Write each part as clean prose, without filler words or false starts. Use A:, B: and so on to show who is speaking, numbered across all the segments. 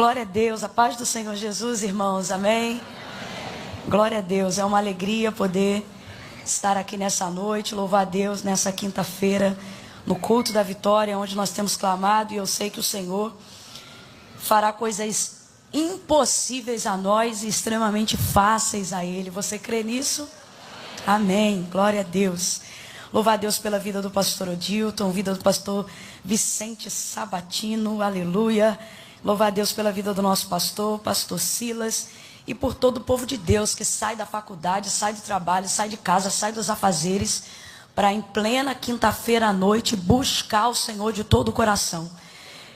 A: Glória a Deus, a paz do Senhor Jesus, irmãos, amém? Glória a Deus, é uma alegria poder estar aqui nessa noite, louvar a Deus nessa quinta-feira, no culto da vitória, onde nós temos clamado, e eu sei que o Senhor fará coisas impossíveis a nós e extremamente fáceis a Ele. Você crê nisso? Amém, glória a Deus. Louvar a Deus pela vida do pastor Odilton, vida do pastor Vicente Sabatino, aleluia. Louvar a Deus pela vida do nosso pastor Silas, e por todo o povo de Deus que sai da faculdade, sai do trabalho, sai de casa, sai dos afazeres, para em plena quinta-feira à noite buscar o Senhor de todo o coração.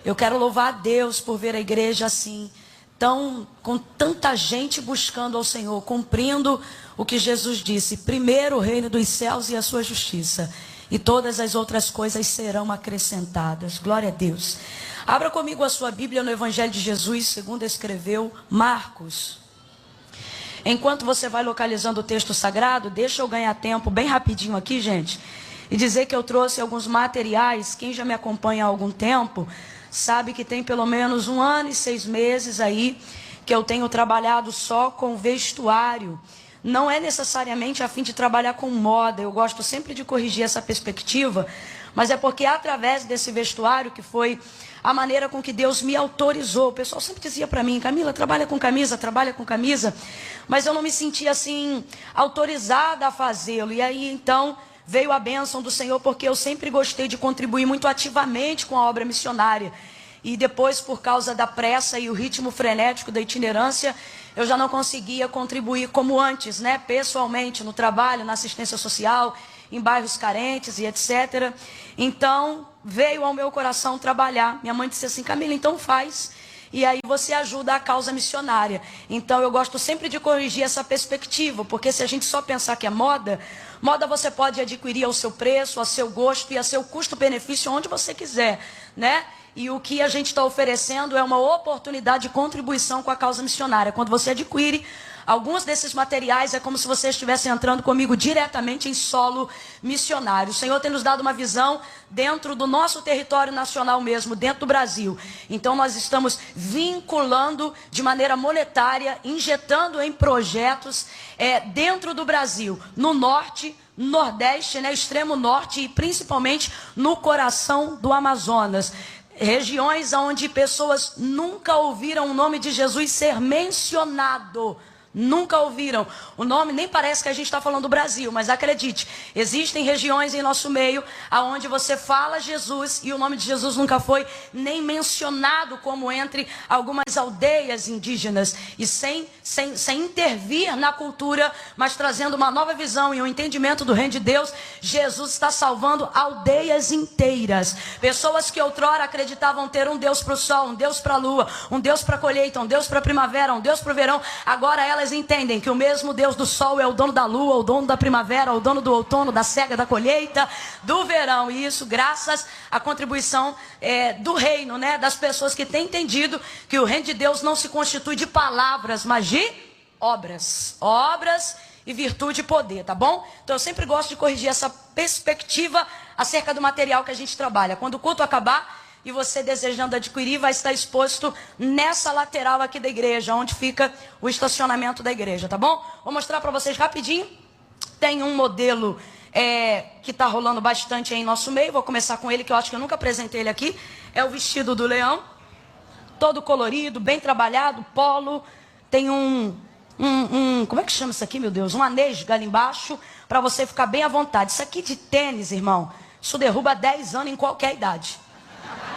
A: Eu quero louvar a Deus por ver a igreja assim, com tanta gente buscando ao Senhor, cumprindo o que Jesus disse: primeiro o reino dos céus e a sua justiça, e todas as outras coisas serão acrescentadas. Glória a Deus. Abra comigo a sua Bíblia no Evangelho de Jesus, segundo escreveu Marcos. Enquanto você vai localizando o texto sagrado, deixa eu ganhar tempo bem rapidinho aqui, gente, e dizer que eu trouxe alguns materiais. Quem já me acompanha há algum tempo sabe que tem pelo menos 1 ano e 6 meses aí que eu tenho trabalhado só com vestuário. Não é necessariamente a fim de trabalhar com moda, eu gosto sempre de corrigir essa perspectiva, mas é porque através desse vestuário, que foi a maneira com que Deus me autorizou. O pessoal sempre dizia para mim: Camila, trabalha com camisa, mas eu não me sentia assim autorizada a fazê-lo. E aí então veio a bênção do Senhor, porque eu sempre gostei de contribuir muito ativamente com a obra missionária. E depois, por causa da pressa e o ritmo frenético da itinerância, eu já não conseguia contribuir como antes, né? Pessoalmente, no trabalho, na assistência social, em bairros carentes e etc. Então, veio ao meu coração trabalhar. Minha mãe disse assim: Camila, então faz. E aí você ajuda a causa missionária. Então, eu gosto sempre de corrigir essa perspectiva, porque se a gente só pensar que é moda você pode adquirir ao seu preço, a seu gosto e a seu custo-benefício onde você quiser, né? E o que a gente está oferecendo é uma oportunidade de contribuição com a causa missionária. Quando você adquire alguns desses materiais, é como se você estivesse entrando comigo diretamente em solo missionário. O Senhor tem nos dado uma visão dentro do nosso território nacional mesmo, dentro do Brasil. Então nós estamos vinculando de maneira monetária, injetando em projetos dentro do Brasil, no norte, nordeste, né, extremo norte e principalmente no coração do Amazonas. Regiões onde pessoas nunca ouviram o nome de Jesus ser mencionado. Nunca ouviram o nome, nem parece que a gente está falando do Brasil, mas acredite, existem regiões em nosso meio aonde você fala Jesus e o nome de Jesus nunca foi nem mencionado, como entre algumas aldeias indígenas, e sem intervir na cultura, mas trazendo uma nova visão e um entendimento do reino de Deus. Jesus está salvando aldeias inteiras, pessoas que outrora acreditavam ter um Deus para o sol, um Deus para a lua, um Deus para a colheita, um Deus para a primavera, um Deus para o verão. Agora elas entendem que o mesmo Deus do sol é o dono da lua, o dono da primavera, o dono do outono, da cega, da colheita, do verão. E isso graças à contribuição do reino, né? Das pessoas que têm entendido que o reino de Deus não se constitui de palavras, mas de obras. Obras e virtude e poder, tá bom? Então eu sempre gosto de corrigir essa perspectiva acerca do material que a gente trabalha. Quando o culto acabar e você desejando adquirir, vai estar exposto nessa lateral aqui da igreja, onde fica o estacionamento da igreja, tá bom? Vou mostrar para vocês rapidinho. Tem um modelo que está rolando bastante aí em nosso meio. Vou começar com ele, que eu acho que eu nunca apresentei ele aqui. É o vestido do leão, todo colorido, bem trabalhado, polo. Tem como é que chama isso aqui, meu Deus? Um anês ali embaixo, para você ficar bem à vontade. Isso aqui de tênis, irmão, isso derruba 10 anos em qualquer idade.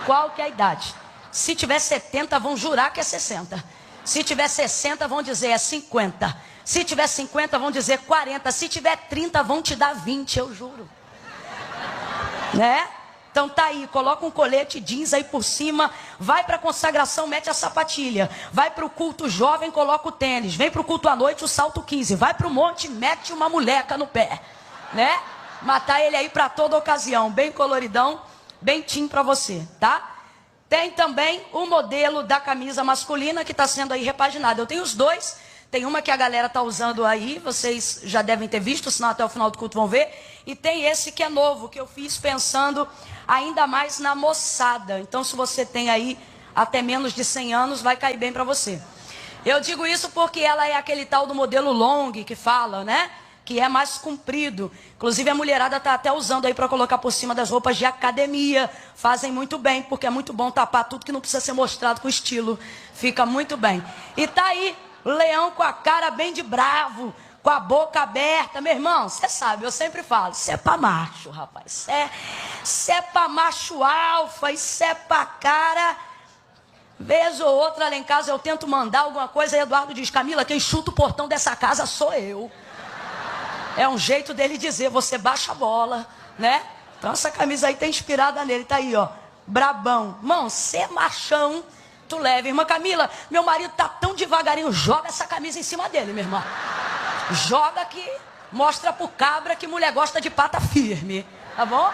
A: Qualquer idade. Se tiver 70, vão jurar que é 60. Se tiver 60, vão dizer é 50. Se tiver 50, vão dizer 40. Se tiver 30, vão te dar 20, eu juro. Né? Então tá aí, coloca um colete jeans aí por cima, vai para a consagração, mete a sapatilha, vai para o culto jovem, coloca o tênis, vem para o culto à noite, o salto 15, vai para o monte, mete uma moleca no pé, né? Matar ele aí para toda ocasião, bem coloridão, bem tim para você, tá? Tem também o modelo da camisa masculina que está sendo aí repaginada. Eu tenho os dois. Tem uma que a galera está usando aí, vocês já devem ter visto, senão até o final do culto vão ver. E tem esse que é novo, que eu fiz pensando ainda mais na moçada. Então, se você tem aí até menos de 100 anos, vai cair bem para você. Eu digo isso porque ela é aquele tal do modelo long que fala, né? Que é mais comprido. Inclusive a mulherada tá até usando aí para colocar por cima das roupas de academia. Fazem muito bem, porque é muito bom tapar tudo que não precisa ser mostrado com estilo. Fica muito bem. E tá aí, leão com a cara bem de bravo, com a boca aberta. Meu irmão, você sabe, eu sempre falo, isso é pra macho, rapaz. Isso é pra macho alfa, isso é pra cara. Vez ou outra lá em casa eu tento mandar alguma coisa e Eduardo diz, Camila, quem chuta o portão dessa casa sou eu. É um jeito dele dizer, você baixa a bola, né? Então essa camisa aí tá inspirada nele, tá aí, ó, brabão. Irmão, ser machão, tu leva. Irmã Camila, meu marido tá tão devagarinho, joga essa camisa em cima dele, meu irmão. Joga que mostra pro cabra que mulher gosta de pata firme, tá bom?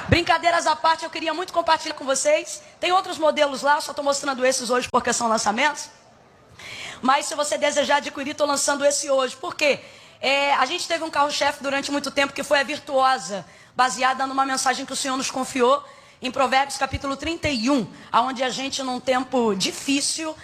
A: Brincadeiras à parte, eu queria muito compartilhar com vocês. Tem outros modelos lá, só tô mostrando esses hoje porque são lançamentos. Mas se você desejar adquirir, tô lançando esse hoje. Por quê? A gente teve um carro-chefe durante muito tempo que foi a Virtuosa, baseada numa mensagem que o Senhor nos confiou em Provérbios capítulo 31, onde a gente num tempo difícil,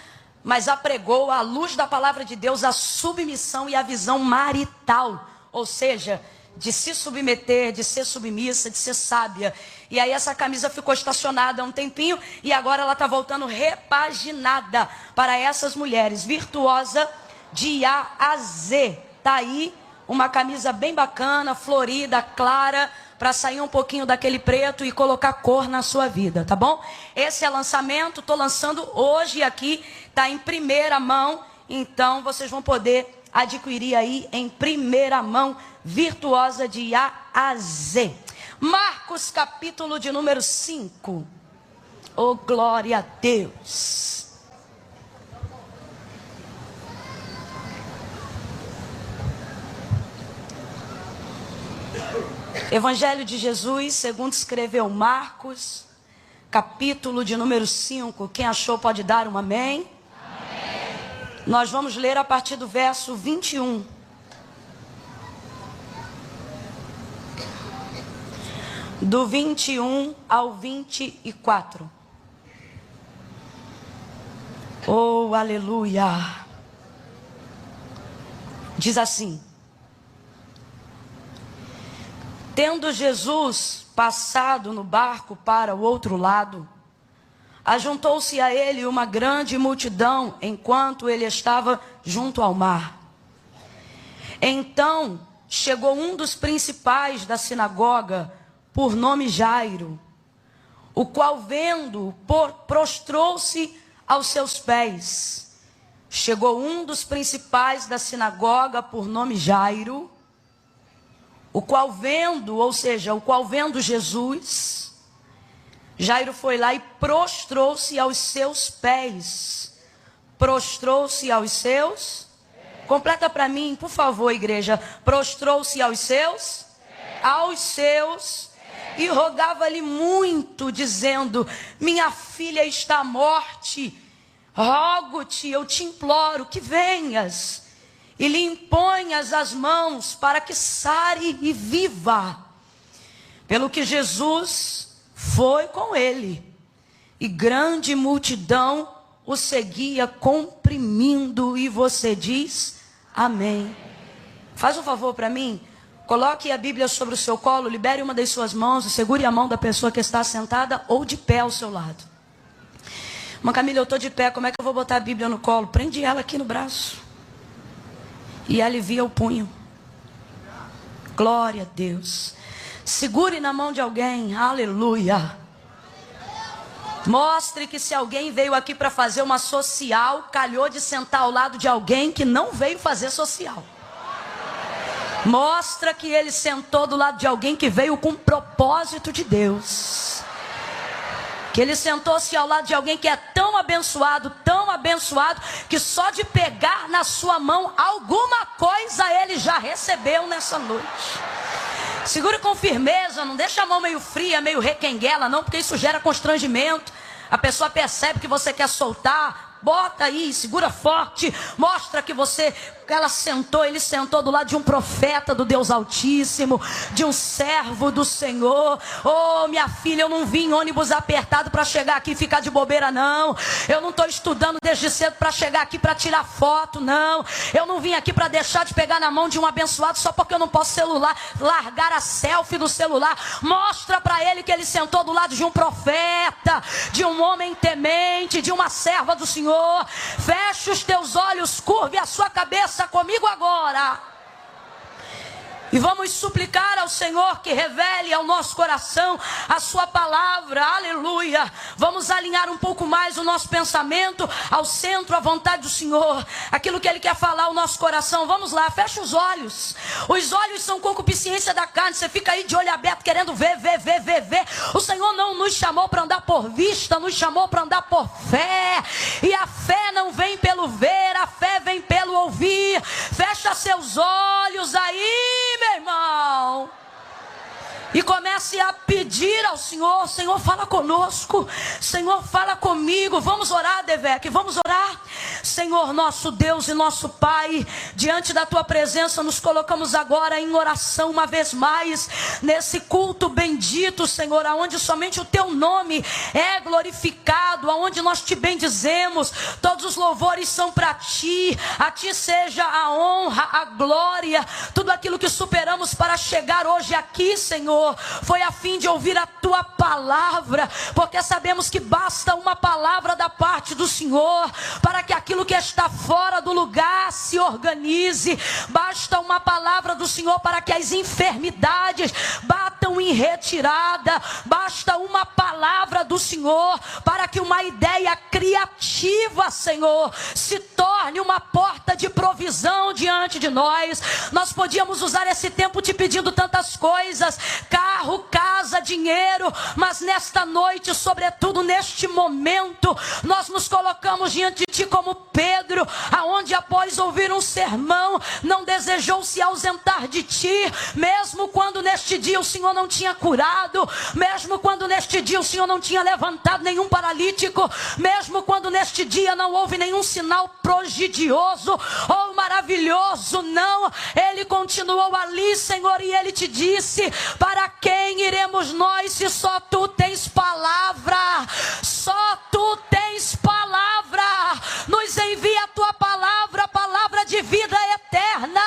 A: mas apregou à luz da palavra de Deus a submissão e a visão marital, ou seja, de se submeter, de ser submissa, de ser sábia. E aí essa camisa ficou estacionada há um tempinho e agora ela está voltando repaginada para essas mulheres, virtuosa de A a Z. Tá aí uma camisa bem bacana, florida, clara, para sair um pouquinho daquele preto e colocar cor na sua vida, tá bom? Esse é lançamento, tô lançando hoje aqui, tá em primeira mão, então vocês vão poder adquirir aí em primeira mão, virtuosa de A a Z. Marcos capítulo de número 5. Oh, glória a Deus. Evangelho de Jesus, segundo escreveu Marcos, capítulo de número 5. Quem achou pode dar um amém. Amém. Nós vamos ler a partir do verso 21. Do 21 ao 24. Oh, aleluia. Diz assim: tendo Jesus passado no barco para o outro lado, ajuntou-se a ele uma grande multidão enquanto ele estava junto ao mar. Então chegou um dos principais da sinagoga, por nome Jairo, o qual vendo-o prostrou-se aos seus pés. Chegou um dos principais da sinagoga, por nome Jairo, o qual vendo, ou seja, o qual vendo Jesus, Jairo foi lá e prostrou-se aos seus pés. Prostrou-se aos seus? Completa para mim, por favor, igreja. Prostrou-se aos seus? Aos seus. E rogava-lhe muito, dizendo: minha filha está à morte. Rogo-te, eu te imploro que venhas e lhe imponhas as mãos para que sare e viva. Pelo que Jesus foi com ele, e grande multidão o seguia comprimindo. E você diz amém. Faz um favor para mim, coloque a Bíblia sobre o seu colo, libere uma das suas mãos e segure a mão da pessoa que está sentada ou de pé ao seu lado. Irmã Camila, eu estou de pé, como é que eu vou botar a Bíblia no colo? Prende ela aqui no braço e alivia o punho. Glória a Deus. Segure na mão de alguém, aleluia. Mostre que se alguém veio aqui para fazer uma social, calhou de sentar ao lado de alguém que não veio fazer social. Mostra que ele sentou do lado de alguém que veio com propósito de Deus. Que ele sentou-se ao lado de alguém que é tão abençoado, que só de pegar na sua mão alguma coisa ele já recebeu nessa noite. Segure com firmeza, não deixa a mão meio fria, meio requenguela não, porque isso gera constrangimento. A pessoa percebe que você quer soltar, Bota aí, segura forte. Mostra que ele sentou do lado de um profeta do Deus Altíssimo, de um servo do Senhor. Oh, minha filha, eu não vim em ônibus apertado para chegar aqui e ficar de bobeira, não. Eu não estou estudando desde cedo para chegar aqui para tirar foto, não. Eu não vim aqui para deixar de pegar na mão de um abençoado só porque eu não posso largar a selfie do celular. Mostra para ele que ele sentou do lado de um profeta, de um homem temente, de uma serva do Senhor. Feche os teus olhos, curve a sua cabeça comigo agora. E vamos suplicar ao Senhor que revele ao nosso coração a sua palavra, aleluia. Vamos alinhar um pouco mais o nosso pensamento ao centro, à vontade do Senhor, aquilo que Ele quer falar ao nosso coração. Vamos lá, fecha os olhos. Os olhos são concupiscência da carne, você fica aí de olho aberto querendo ver. O Senhor não nos chamou para andar por vista, nos chamou para andar por fé. E a fé não vem pelo ver, a fé vem pelo ouvir. Fecha seus olhos aí, meu irmão, e comece a pedir ao Senhor. Senhor, fala conosco. Senhor, fala comigo. Vamos orar, Devec, vamos orar. Senhor, nosso Deus e nosso Pai, diante da Tua presença nos colocamos agora em oração uma vez mais, nesse culto bendito, Senhor, aonde somente o Teu nome é glorificado, aonde nós Te bendizemos. Todos os louvores são para Ti, a Ti seja a honra, a glória, tudo aquilo que superamos para chegar hoje aqui, Senhor, foi a fim de ouvir a Tua palavra, porque sabemos que basta uma palavra da parte do Senhor para que aquilo que está fora do lugar se organize. Basta uma palavra do Senhor para que as enfermidades batam em retirada. Basta uma palavra do Senhor para que uma ideia criativa, Senhor, se torne uma porta de provisão diante de nós. Nós podíamos usar esse tempo te pedindo tantas coisas, carro, casa, dinheiro, mas nesta noite, sobretudo neste momento, nós nos colocamos diante de Ti como Pedro, aonde após ouvir um sermão, não desejou se ausentar de Ti, mesmo quando neste dia o Senhor não tinha curado, mesmo quando neste dia o Senhor não tinha levantado nenhum paralítico, mesmo quando neste dia não houve nenhum sinal prodigioso ou maravilhoso, não, Ele continuou ali, Senhor, e Ele te disse: para quem iremos nós se só Tu tens palavra? Só Tu tens palavra. Nos envia a Tua palavra, palavra de vida eterna,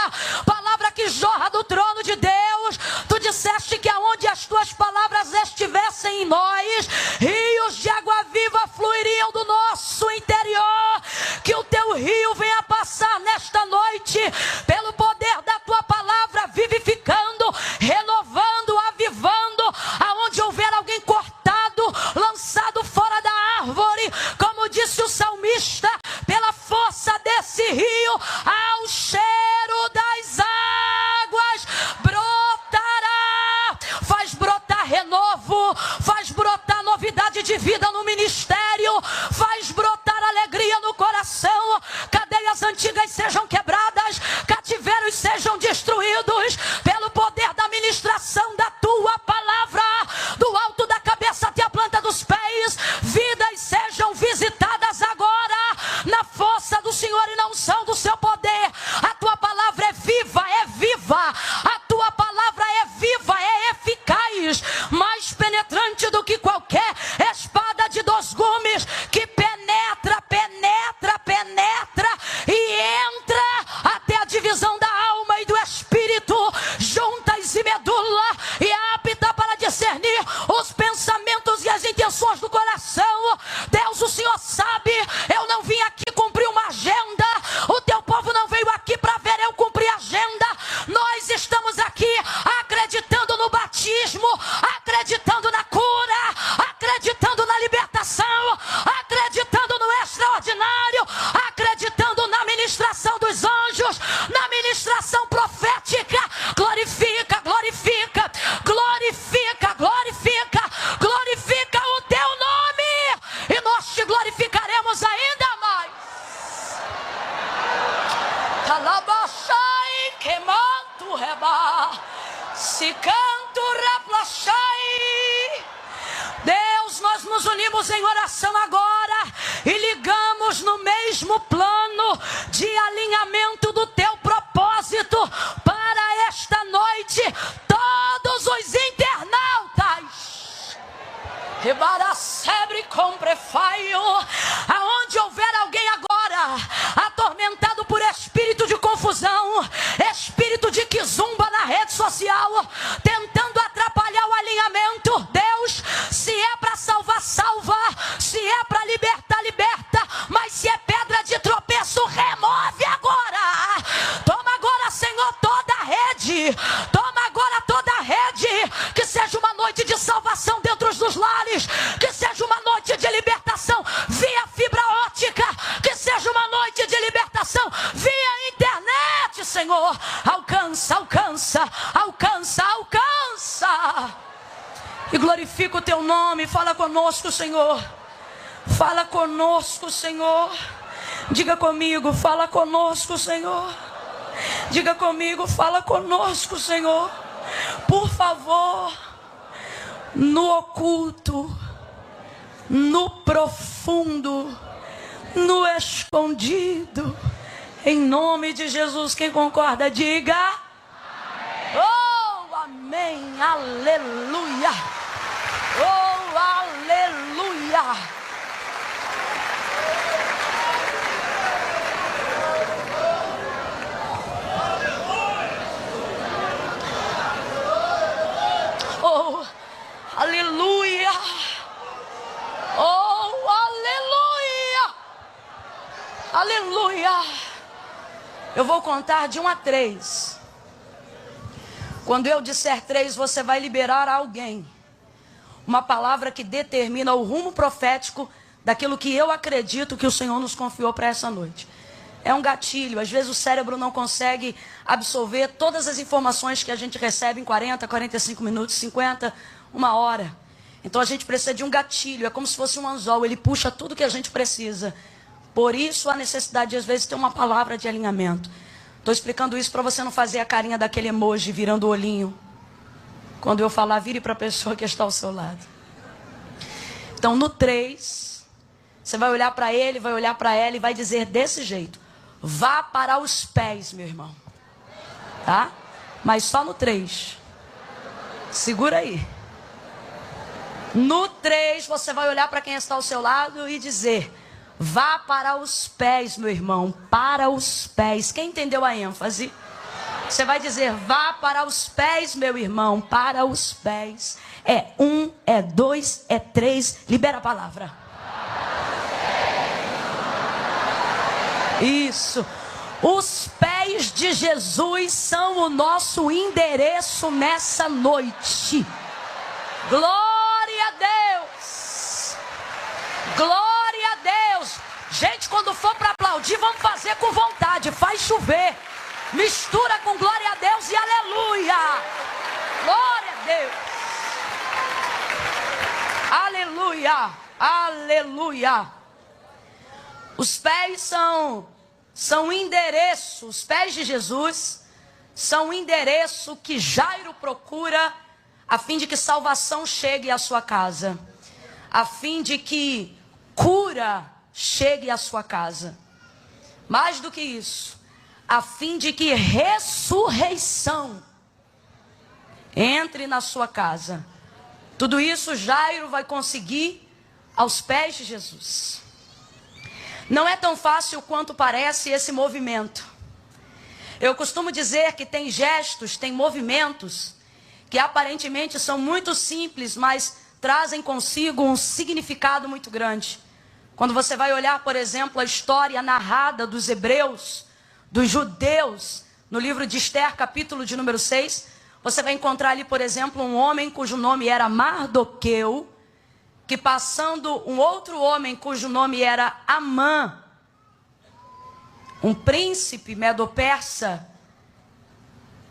A: palavra que jorra do trono de Deus. Tu disseste que aonde as Tuas palavras estivessem em nós, rios de água viva fluiriam do nosso interior. Que o Teu rio venha passar nesta noite, pelo poder da Tua palavra, vivificando, renovando, avivando, aonde houver alguém cortado, lançado fora da árvore, como disse o salmista, pela força desse rio, ao cheiro das águas brotará. Faz brotar renovo, faz brotar novidade de vida no ministério, faz brotar alegria no coração, cadeias antigas sejam quebradas, cativeiros sejam destruídos, pelo poder da ministração da Tua palavra, do alto da cabeça até a planta dos pés, vidas sejam visitadas agora, na força do Senhor e na unção do Seu poder. A Tua palavra é viva, a Tua palavra é viva, é eficaz, mais penetrante do que qualquer espada de 2 gumes, que penetra e entra até a divisão da alma e do espírito, juntas e medula, e é apta para discernir os pensamentos e as intenções do coração. Deus, o Senhor sabe, eu não vim aqui cumprir uma agenda, o Teu povo não veio aqui para ver eu cumprir a agenda. Nós estamos aqui acreditando no batismo, acreditando na cura, acreditando na libertação, acreditando no extraordinário, acreditando na ministração dos anjos, na ministração profética. Glorifica, glorifica, glorifica, glorifica, glorifica o Teu nome, e nós Te glorificaremos ainda mais. Talabashai quemanto reba, se canto raplachai. Deus, nós nos unimos em oração agora e ligamos no meio mesmo plano de alinhamento do teu propósito para esta noite. Todos os internautas, aonde houver alguém agora atormentado por espírito de confusão, espírito de quizumba na rede social, tentando atrapalhar o alinhamento, Deus, se é para salvar, salva, se é para libertar, liberta, mas se é pedra de tropeço, remove agora. Toma agora, Senhor, toda a rede, toma agora toda a rede, que seja uma noite de salvação dentro dos lares, que seja uma noite de libertação via fibra ótica, que seja uma noite de libertação via internet, Senhor. Alcança, alcança, alcança, alcança. E glorifica o teu nome. Fala conosco, Senhor. Fala conosco, Senhor. Diga comigo, fala conosco, Senhor. Diga comigo, fala conosco, Senhor. Por favor, no oculto, no profundo, no escondido, em nome de Jesus. Quem concorda, diga amém. Oh, amém, aleluia. Oh, aleluia. Oh, aleluia. Oh, aleluia. Aleluia. Eu vou contar de 1 a 3. Quando eu disser 3, você vai liberar a alguém uma palavra que determina o rumo profético daquilo que eu acredito que o Senhor nos confiou para essa noite. É um gatilho. Às vezes o cérebro não consegue absorver todas as informações que a gente recebe em 40, 45 minutos, 50, 1 hora. Então a gente precisa de um gatilho. É como se fosse um anzol. Ele puxa tudo que a gente precisa. Por isso a necessidade de às vezes ter uma palavra de alinhamento. Estou explicando isso para você não fazer a carinha daquele emoji virando o olhinho. Quando eu falar, vire para a pessoa que está ao seu lado. Então no 3, você vai olhar para ele, vai olhar para ela e vai dizer desse jeito: vá para os pés, meu irmão. Tá? Mas só no 3. Segura aí. No 3, você vai olhar para quem está ao seu lado e dizer: vá para os pés, meu irmão. Para os pés. Quem entendeu a ênfase? Você vai dizer: vá para os pés, meu irmão. Para os pés. É 1, é 2, é 3. Libera a palavra. Isso. Os pés de Jesus são o nosso endereço nessa noite. Glória a Deus. Glória a Deus. Gente, quando for para aplaudir, vamos fazer com vontade. Faz chover. Mistura com glória a Deus e aleluia. Glória a Deus. Aleluia. Aleluia. Os pés são endereço, os pés de Jesus são um endereço que Jairo procura a fim de que salvação chegue à sua casa, a fim de que cura chegue à sua casa. Mais do que isso, a fim de que ressurreição entre na sua casa. Tudo isso Jairo vai conseguir aos pés de Jesus. Não é tão fácil quanto parece esse movimento. Eu costumo dizer que tem gestos, tem movimentos que aparentemente são muito simples, mas trazem consigo um significado muito grande. Quando você vai olhar, por exemplo, a história narrada dos hebreus, dos judeus, no livro de Esther, capítulo de número 6, você vai encontrar ali, por exemplo, um homem cujo nome era Mardoqueu, que passando um outro homem cujo nome era Amã, um príncipe medo-persa,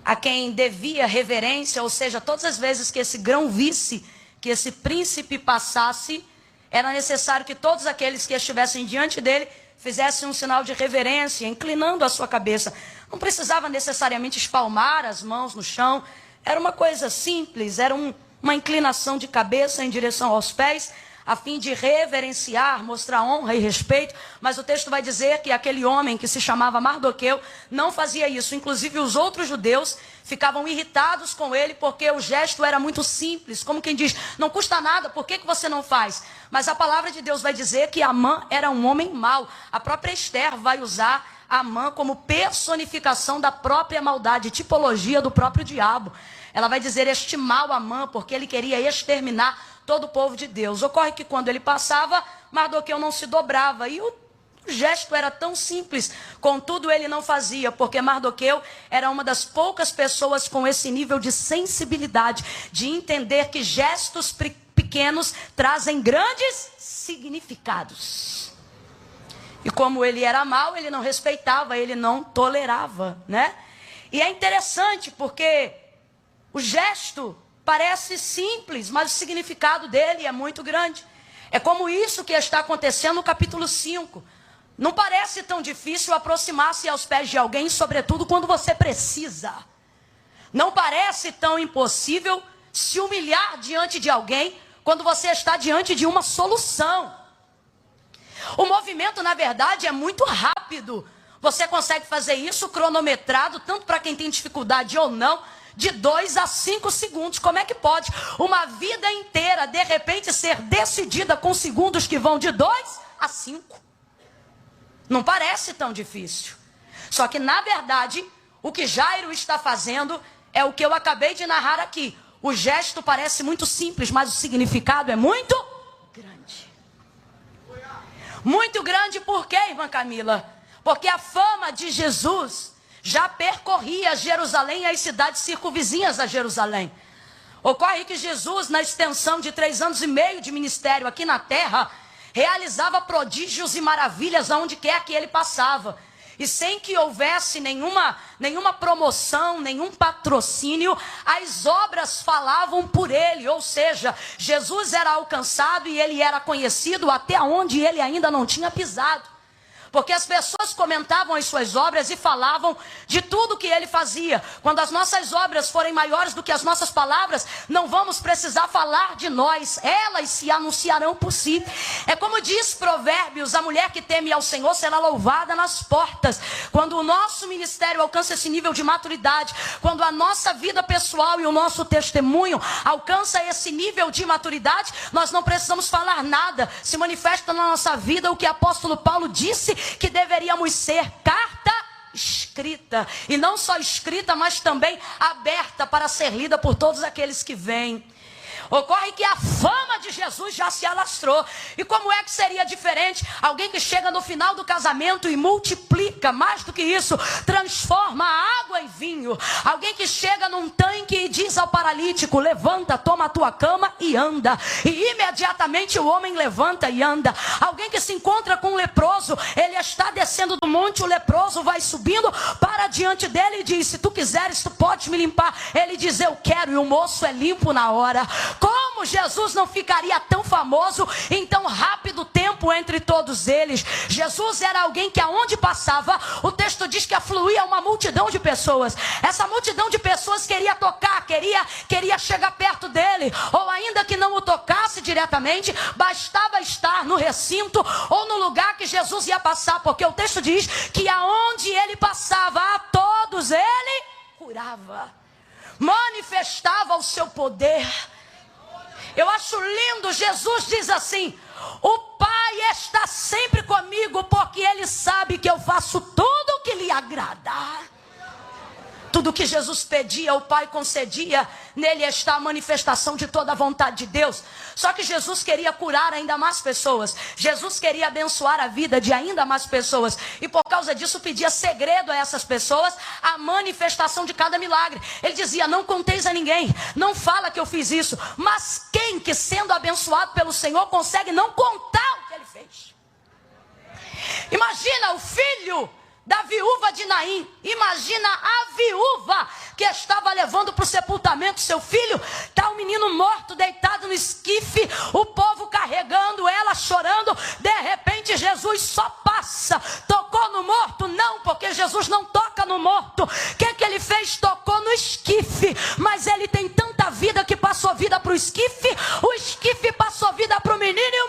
A: a quem devia reverência, ou seja, todas as vezes que esse grão-vice, que esse príncipe passasse, era necessário que todos aqueles que estivessem diante dele fizessem um sinal de reverência, inclinando a sua cabeça. Não precisava necessariamente espalmar as mãos no chão, era uma coisa simples, era uma inclinação de cabeça em direção aos pés, a fim de reverenciar, mostrar honra e respeito, mas o texto vai dizer que aquele homem que se chamava Mardoqueu não fazia isso. Inclusive os outros judeus ficavam irritados com ele porque o gesto era muito simples, como quem diz, não custa nada, por que você não faz? Mas a palavra de Deus vai dizer que Amã era um homem mau. A própria Esther vai usar Amã como personificação da própria maldade, tipologia do próprio diabo. Ela vai dizer este mau Amã, porque ele queria exterminar todo o povo de Deus. Ocorre que quando ele passava, Mardoqueu não se dobrava. E o gesto era tão simples, contudo ele não fazia, porque Mardoqueu era uma das poucas pessoas com esse nível de sensibilidade, de entender que gestos pequenos trazem grandes significados. E como ele era mau, ele não respeitava, ele não tolerava, né? E é interessante porque o gesto parece simples, mas o significado dele é muito grande. É como isso que está acontecendo no capítulo 5. Não parece tão difícil aproximar-se aos pés de alguém, sobretudo quando você precisa. Não parece tão impossível se humilhar diante de alguém quando você está diante de uma solução. O movimento, na verdade, é muito rápido. Você consegue fazer isso cronometrado, tanto para quem tem dificuldade ou não, de 2 a 5 segundos. Como é que pode uma vida inteira, de repente, ser decidida com segundos que vão de 2 a 5? Não parece tão difícil. Só que, na verdade, o que Jairo está fazendo é o que eu acabei de narrar aqui. O gesto parece muito simples, mas o significado é muito grande. Muito grande por quê, irmã Camila? Porque a fama de Jesus já percorria Jerusalém e as cidades circunvizinhas a Jerusalém. Ocorre que Jesus, na extensão de 3 anos e meio de ministério aqui na terra, realizava prodígios e maravilhas aonde quer que ele passava. E sem que houvesse nenhuma promoção, nenhum patrocínio, as obras falavam por ele. Ou seja, Jesus era alcançado e ele era conhecido até onde ele ainda não tinha pisado. Porque as pessoas comentavam as suas obras e falavam de tudo que ele fazia. Quando as nossas obras forem maiores do que as nossas palavras, não vamos precisar falar de nós. Elas se anunciarão por si. É como diz Provérbios, a mulher que teme ao Senhor será louvada nas portas. Quando o nosso ministério alcança esse nível de maturidade, quando a nossa vida pessoal e o nosso testemunho alcança esse nível de maturidade, nós não precisamos falar nada. Se manifesta na nossa vida o que o apóstolo Paulo disse, que deveríamos ser carta escrita, e não só escrita, mas também aberta para ser lida por todos aqueles que vêm. Ocorre que a fama de Jesus já se alastrou. E como é que seria diferente? Alguém que chega no final do casamento e multiplica, mais do que isso, transforma a água em vinho. Alguém que chega num tanque e diz ao paralítico, levanta, toma a tua cama e anda. E imediatamente o homem levanta e anda. Alguém que se encontra com um leproso, ele está descendo do monte, o leproso vai subindo para diante dele e diz, se tu quiseres, tu podes me limpar. Ele diz, eu quero, e o moço é limpo na hora. Como Jesus não ficaria tão famoso em tão rápido tempo entre todos eles? Jesus era alguém que aonde passava, o texto diz que afluía uma multidão de pessoas. Essa multidão de pessoas queria tocar, queria chegar perto dele, ou ainda que não o tocasse diretamente, bastava estar no recinto ou no lugar que Jesus ia passar, porque o texto diz que aonde ele passava, a todos ele curava, manifestava o seu poder. Eu acho lindo, Jesus diz assim, o Pai está sempre comigo, porque Ele sabe que eu faço tudo o que lhe agrada. Tudo que Jesus pedia, o Pai concedia. Nele está a manifestação de toda a vontade de Deus. Só que Jesus queria curar ainda mais pessoas. Jesus queria abençoar a vida de ainda mais pessoas. E por causa disso pedia segredo a essas pessoas, a manifestação de cada milagre. Ele dizia, não conteis a ninguém, não fala que eu fiz isso. Mas quem que sendo abençoado pelo Senhor consegue não contar o que ele fez? Imagina o filho da viúva de Naim. Imagina a viúva que estava levando para o sepultamento seu filho. Está um menino morto deitado no esquife, o povo carregando ela, chorando. De repente Jesus só passa. Tocou no morto? Não, porque Jesus não toca no morto. O que ele fez? Tocou no esquife. Mas ele tem tanta vida que passou vida para o esquife passou vida para o menino, e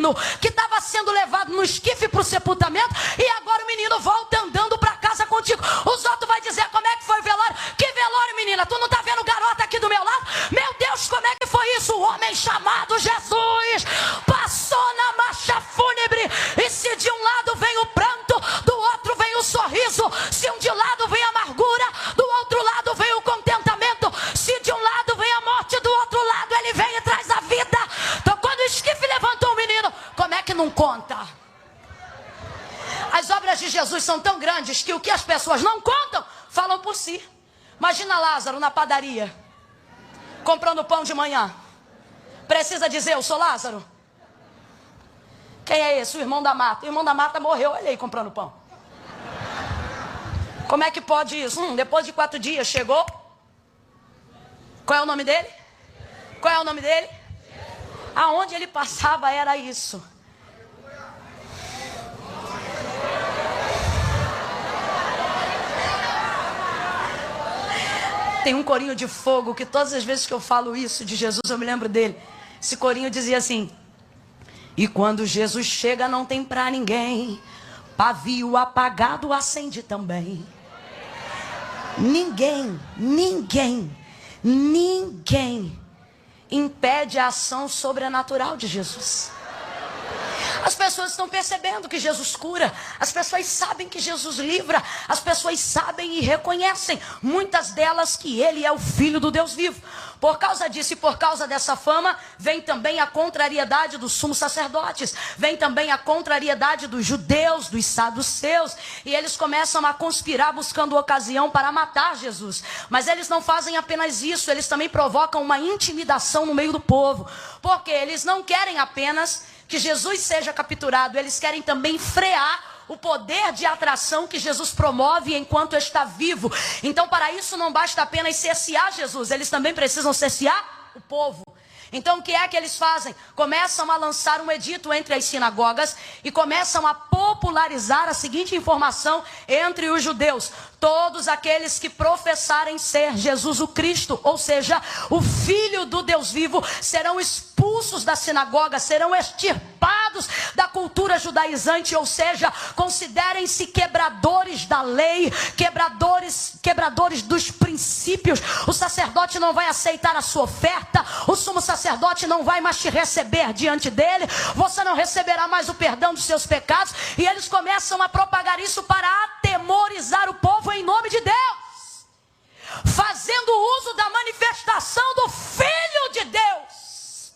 A: menino que estava sendo levado no esquife para o sepultamento e agora o menino volta andando para casa contigo. Os outros vão dizer: como é que foi o velório? Que velório, menina? Tu não está vendo o garoto aqui do meu lado? Meu Deus, como é que foi isso? O homem chamado Jesus passou na marcha fúnebre, e se de um lado vem o pranto, do outro vem o sorriso. Se de um lado vem a amargura, do outro lado vem o contentamento. Se de um lado vem a morte, do outro lado ele vem e traz a vida. Então quando o esquife levantou o menino, como é que não conta? As obras de Jesus são tão grandes que o que as pessoas não contam, falam por si. Imagina Lázaro na padaria, comprando pão de manhã. Precisa dizer: eu sou Lázaro? Quem é esse? O irmão da Marta. O irmão da Marta morreu, olha aí, comprando pão. Como é que pode isso? Depois de 4 dias chegou. Qual é o nome dele? Qual é o nome dele? Aonde ele passava era isso. Tem um corinho de fogo que todas as vezes que eu falo isso de Jesus eu me lembro dele. Esse corinho dizia assim: e quando Jesus chega não tem pra ninguém, pavio apagado acende também. Ninguém impede a ação sobrenatural de Jesus. As pessoas estão percebendo que Jesus cura, as pessoas sabem que Jesus livra, as pessoas sabem e reconhecem, muitas delas, que Ele é o Filho do Deus vivo. Por causa disso e por causa dessa fama, vem também a contrariedade dos sumos sacerdotes, vem também a contrariedade dos judeus, dos saduceus, e eles começam a conspirar buscando ocasião para matar Jesus. Mas eles não fazem apenas isso, eles também provocam uma intimidação no meio do povo, porque eles não querem apenas que Jesus seja capturado, eles querem também frear o poder de atração que Jesus promove enquanto está vivo. Então, para isso não basta apenas cercear Jesus, eles também precisam cercear o povo. Então o que é que eles fazem? Começam a lançar um edito entre as sinagogas e começam a popularizar a seguinte informação entre os judeus: todos aqueles que professarem ser Jesus o Cristo, ou seja, o Filho do Deus vivo, serão expulsos da sinagoga, serão extirpados da cultura judaizante, ou seja, considerem-se quebradores da lei, quebradores dos princípios. O sacerdote não vai aceitar a sua oferta, o sumo sacerdote não vai mais te receber diante dele, você não receberá mais o perdão dos seus pecados, e eles começam a propagar isso para atemorizar o povo em nome de Deus, fazendo uso da manifestação do Filho de Deus.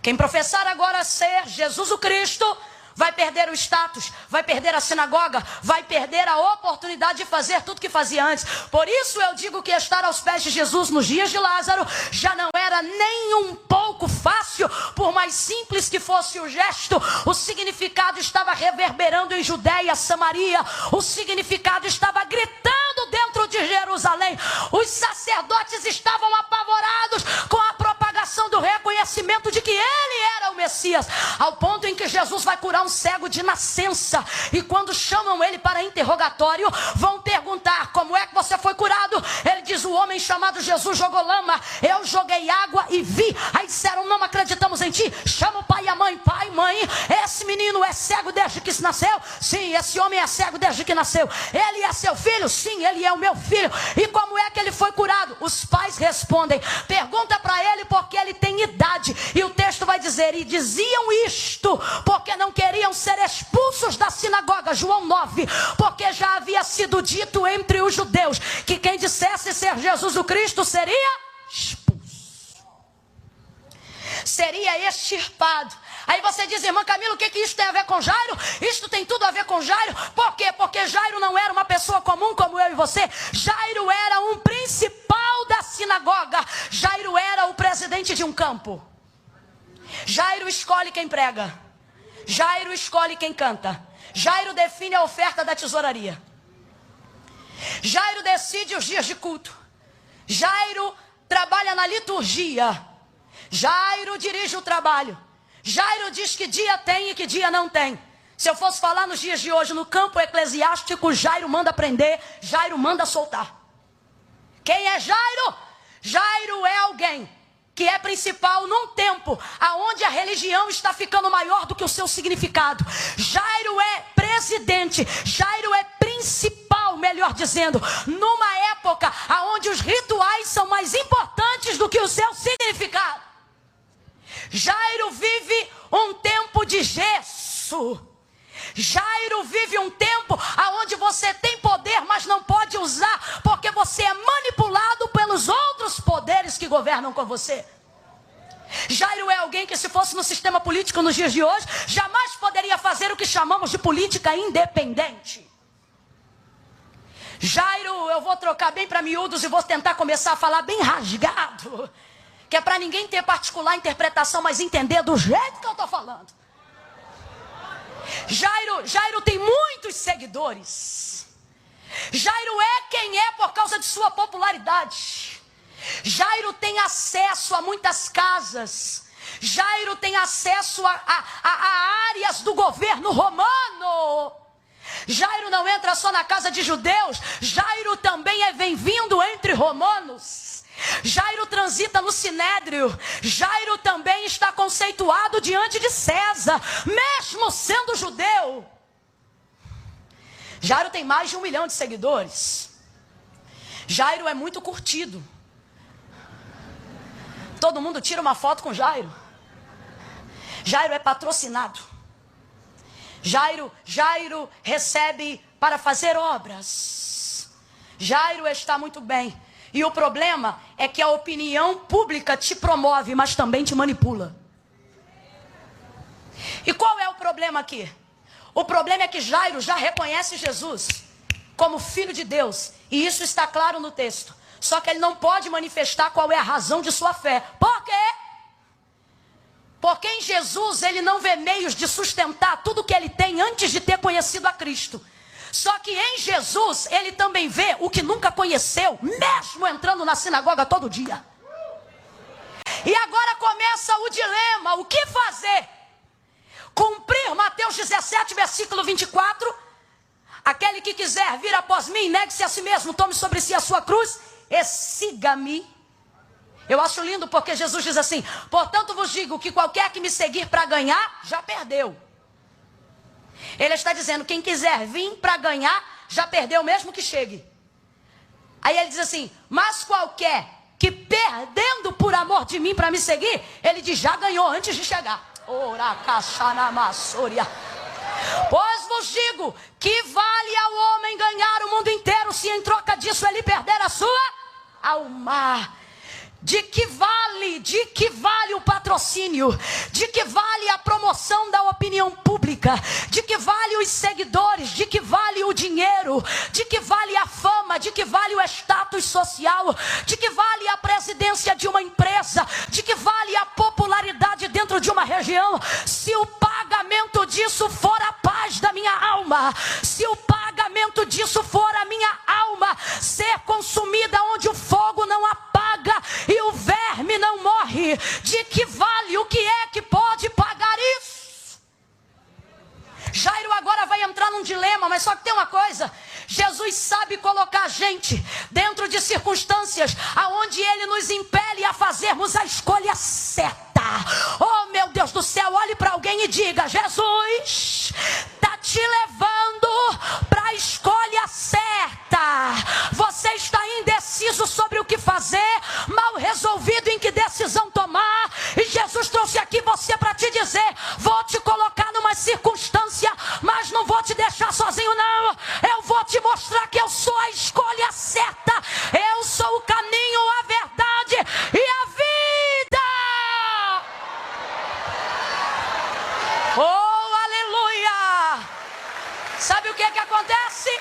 A: Quem professar agora ser Jesus o Cristo vai perder o status, vai perder a sinagoga, vai perder a oportunidade de fazer tudo que fazia antes. Por isso eu digo que estar aos pés de Jesus nos dias de Lázaro já não era nem um pouco fácil, por mais simples que fosse o gesto. O significado estava reverberando em Judeia, Samaria, o significado estava gritando dentro de Jerusalém. Os sacerdotes estavam apavorados com a propagação do reconhecimento de que ele era o Messias, ao ponto em que Jesus vai curar um cego de nascença, e quando chamam ele para interrogatório, vão perguntar: como é que você foi curado? Ele diz: o homem chamado Jesus jogou lama, eu joguei água e vi. Aí disseram: não acreditamos em ti, chama o pai e a mãe. Pai, mãe, esse menino é cego desde que se nasceu? Sim, esse homem é cego desde que nasceu. Ele é seu filho? Sim, ele é o meu filho. E como é que ele foi curado? Os pais respondem: pergunta para ele porque ele tem idade. E o texto vai dizer: e diziam isto porque não queriam ser expulsos da sinagoga. João 9, porque já havia sido dito entre os judeus que quem dissesse ser Jesus o Cristo seria expulso, seria extirpado. Aí você diz: irmã Camila, o que isso tem a ver com Jairo? Isto tem tudo a ver com Jairo. Por quê? Porque Jairo não era uma pessoa comum como eu e você. Jairo era um principal da sinagoga. Jairo era o presidente de um campo. Jairo escolhe quem prega, Jairo escolhe quem canta, Jairo define a oferta da tesouraria, Jairo decide os dias de culto, Jairo trabalha na liturgia, Jairo dirige o trabalho, Jairo diz que dia tem e que dia não tem. Se eu fosse falar nos dias de hoje, no campo eclesiástico, Jairo manda prender, Jairo manda soltar. Quem é Jairo? Jairo é alguém que é principal num tempo aonde a religião está ficando maior do que o seu significado. Jairo é presidente, Jairo é principal, melhor dizendo, numa época aonde os rituais são mais importantes do que o seu significado. Jairo vive um tempo de gesso. Jairo vive um tempo aonde você tem poder, mas não pode usar, porque você é manipulado pelos outros poderes que governam com você. Jairo é alguém que, se fosse no sistema político nos dias de hoje, jamais poderia fazer o que chamamos de política independente. Jairo, eu vou trocar bem para miúdos e vou tentar começar a falar bem rasgado, que é para ninguém ter interpretação, mas entender do jeito que eu estou falando. Jairo tem muitos seguidores. Jairo é quem é por causa de sua popularidade. Jairo tem acesso a muitas casas. Jairo tem acesso a áreas do governo romano. Jairo não entra só na casa de judeus. Jairo também é bem-vindo entre romanos. Jairo transita no Sinédrio. Jairo também está conceituado diante de César, mesmo sendo judeu. Jairo tem mais de 1 milhão de seguidores. Jairo é muito curtido. Todo mundo tira uma foto com Jairo. Jairo é patrocinado. Jairo recebe para fazer obras. Jairo está muito bem. E o problema é que a opinião pública te promove, mas também te manipula. E qual é o problema aqui? O problema é que Jairo já reconhece Jesus como filho de Deus. E isso está claro no texto. Só que ele não pode manifestar qual é a razão de sua fé. Por quê? Porque em Jesus ele não vê meios de sustentar tudo que ele tem antes de ter conhecido a Cristo. Só que em Jesus ele também vê o que nunca conheceu, mesmo entrando na sinagoga todo dia. E agora começa o dilema: o que fazer? Cumprir Mateus 17, versículo 24. Aquele que quiser vir após mim, negue-se a si mesmo, tome sobre si a sua cruz e siga-me. Eu acho lindo porque Jesus diz assim: portanto vos digo que qualquer que me seguir para ganhar, já perdeu. Ele está dizendo, quem quiser vir para ganhar, já perdeu mesmo que chegue. Aí ele diz assim, mas qualquer que perdendo por amor de mim para me seguir, ele diz, já ganhou antes de chegar. Pois vos digo, que vale ao homem ganhar o mundo inteiro, se em troca disso ele perder a sua alma. De que vale o patrocínio? De que vale a promoção da opinião pública? De que vale os seguidores? De que vale o dinheiro? De que vale a fama? De que vale o status social? De que vale a presidência de uma empresa? De que vale a popularidade dentro de uma região? Se o pagamento disso for a paz da minha alma, se o pagamento disso for a minha alma ser consumida onde o fogo não apaga e o verme não morre, de que vale? O que é que pode pagar isso? Jairo agora vai entrar num dilema, mas só que tem uma coisa: Jesus sabe colocar a gente dentro de circunstâncias aonde ele nos impele a fazermos a escolha certa. Oh meu Deus do céu, olhe para alguém e diga, Jesus está te levando para a escolha certa. Você está indeciso sobre o que fazer, mal resolvido em que decisão tomar, e Jesus trouxe aqui você para te dizer, vou te colocar numa circunstância, mas não vou te deixar sozinho não. Eu vou te mostrar que eu sou a escolha certa. Eu sou o caminho, a verdade e a vida. Oh, aleluia! Sabe o que acontece?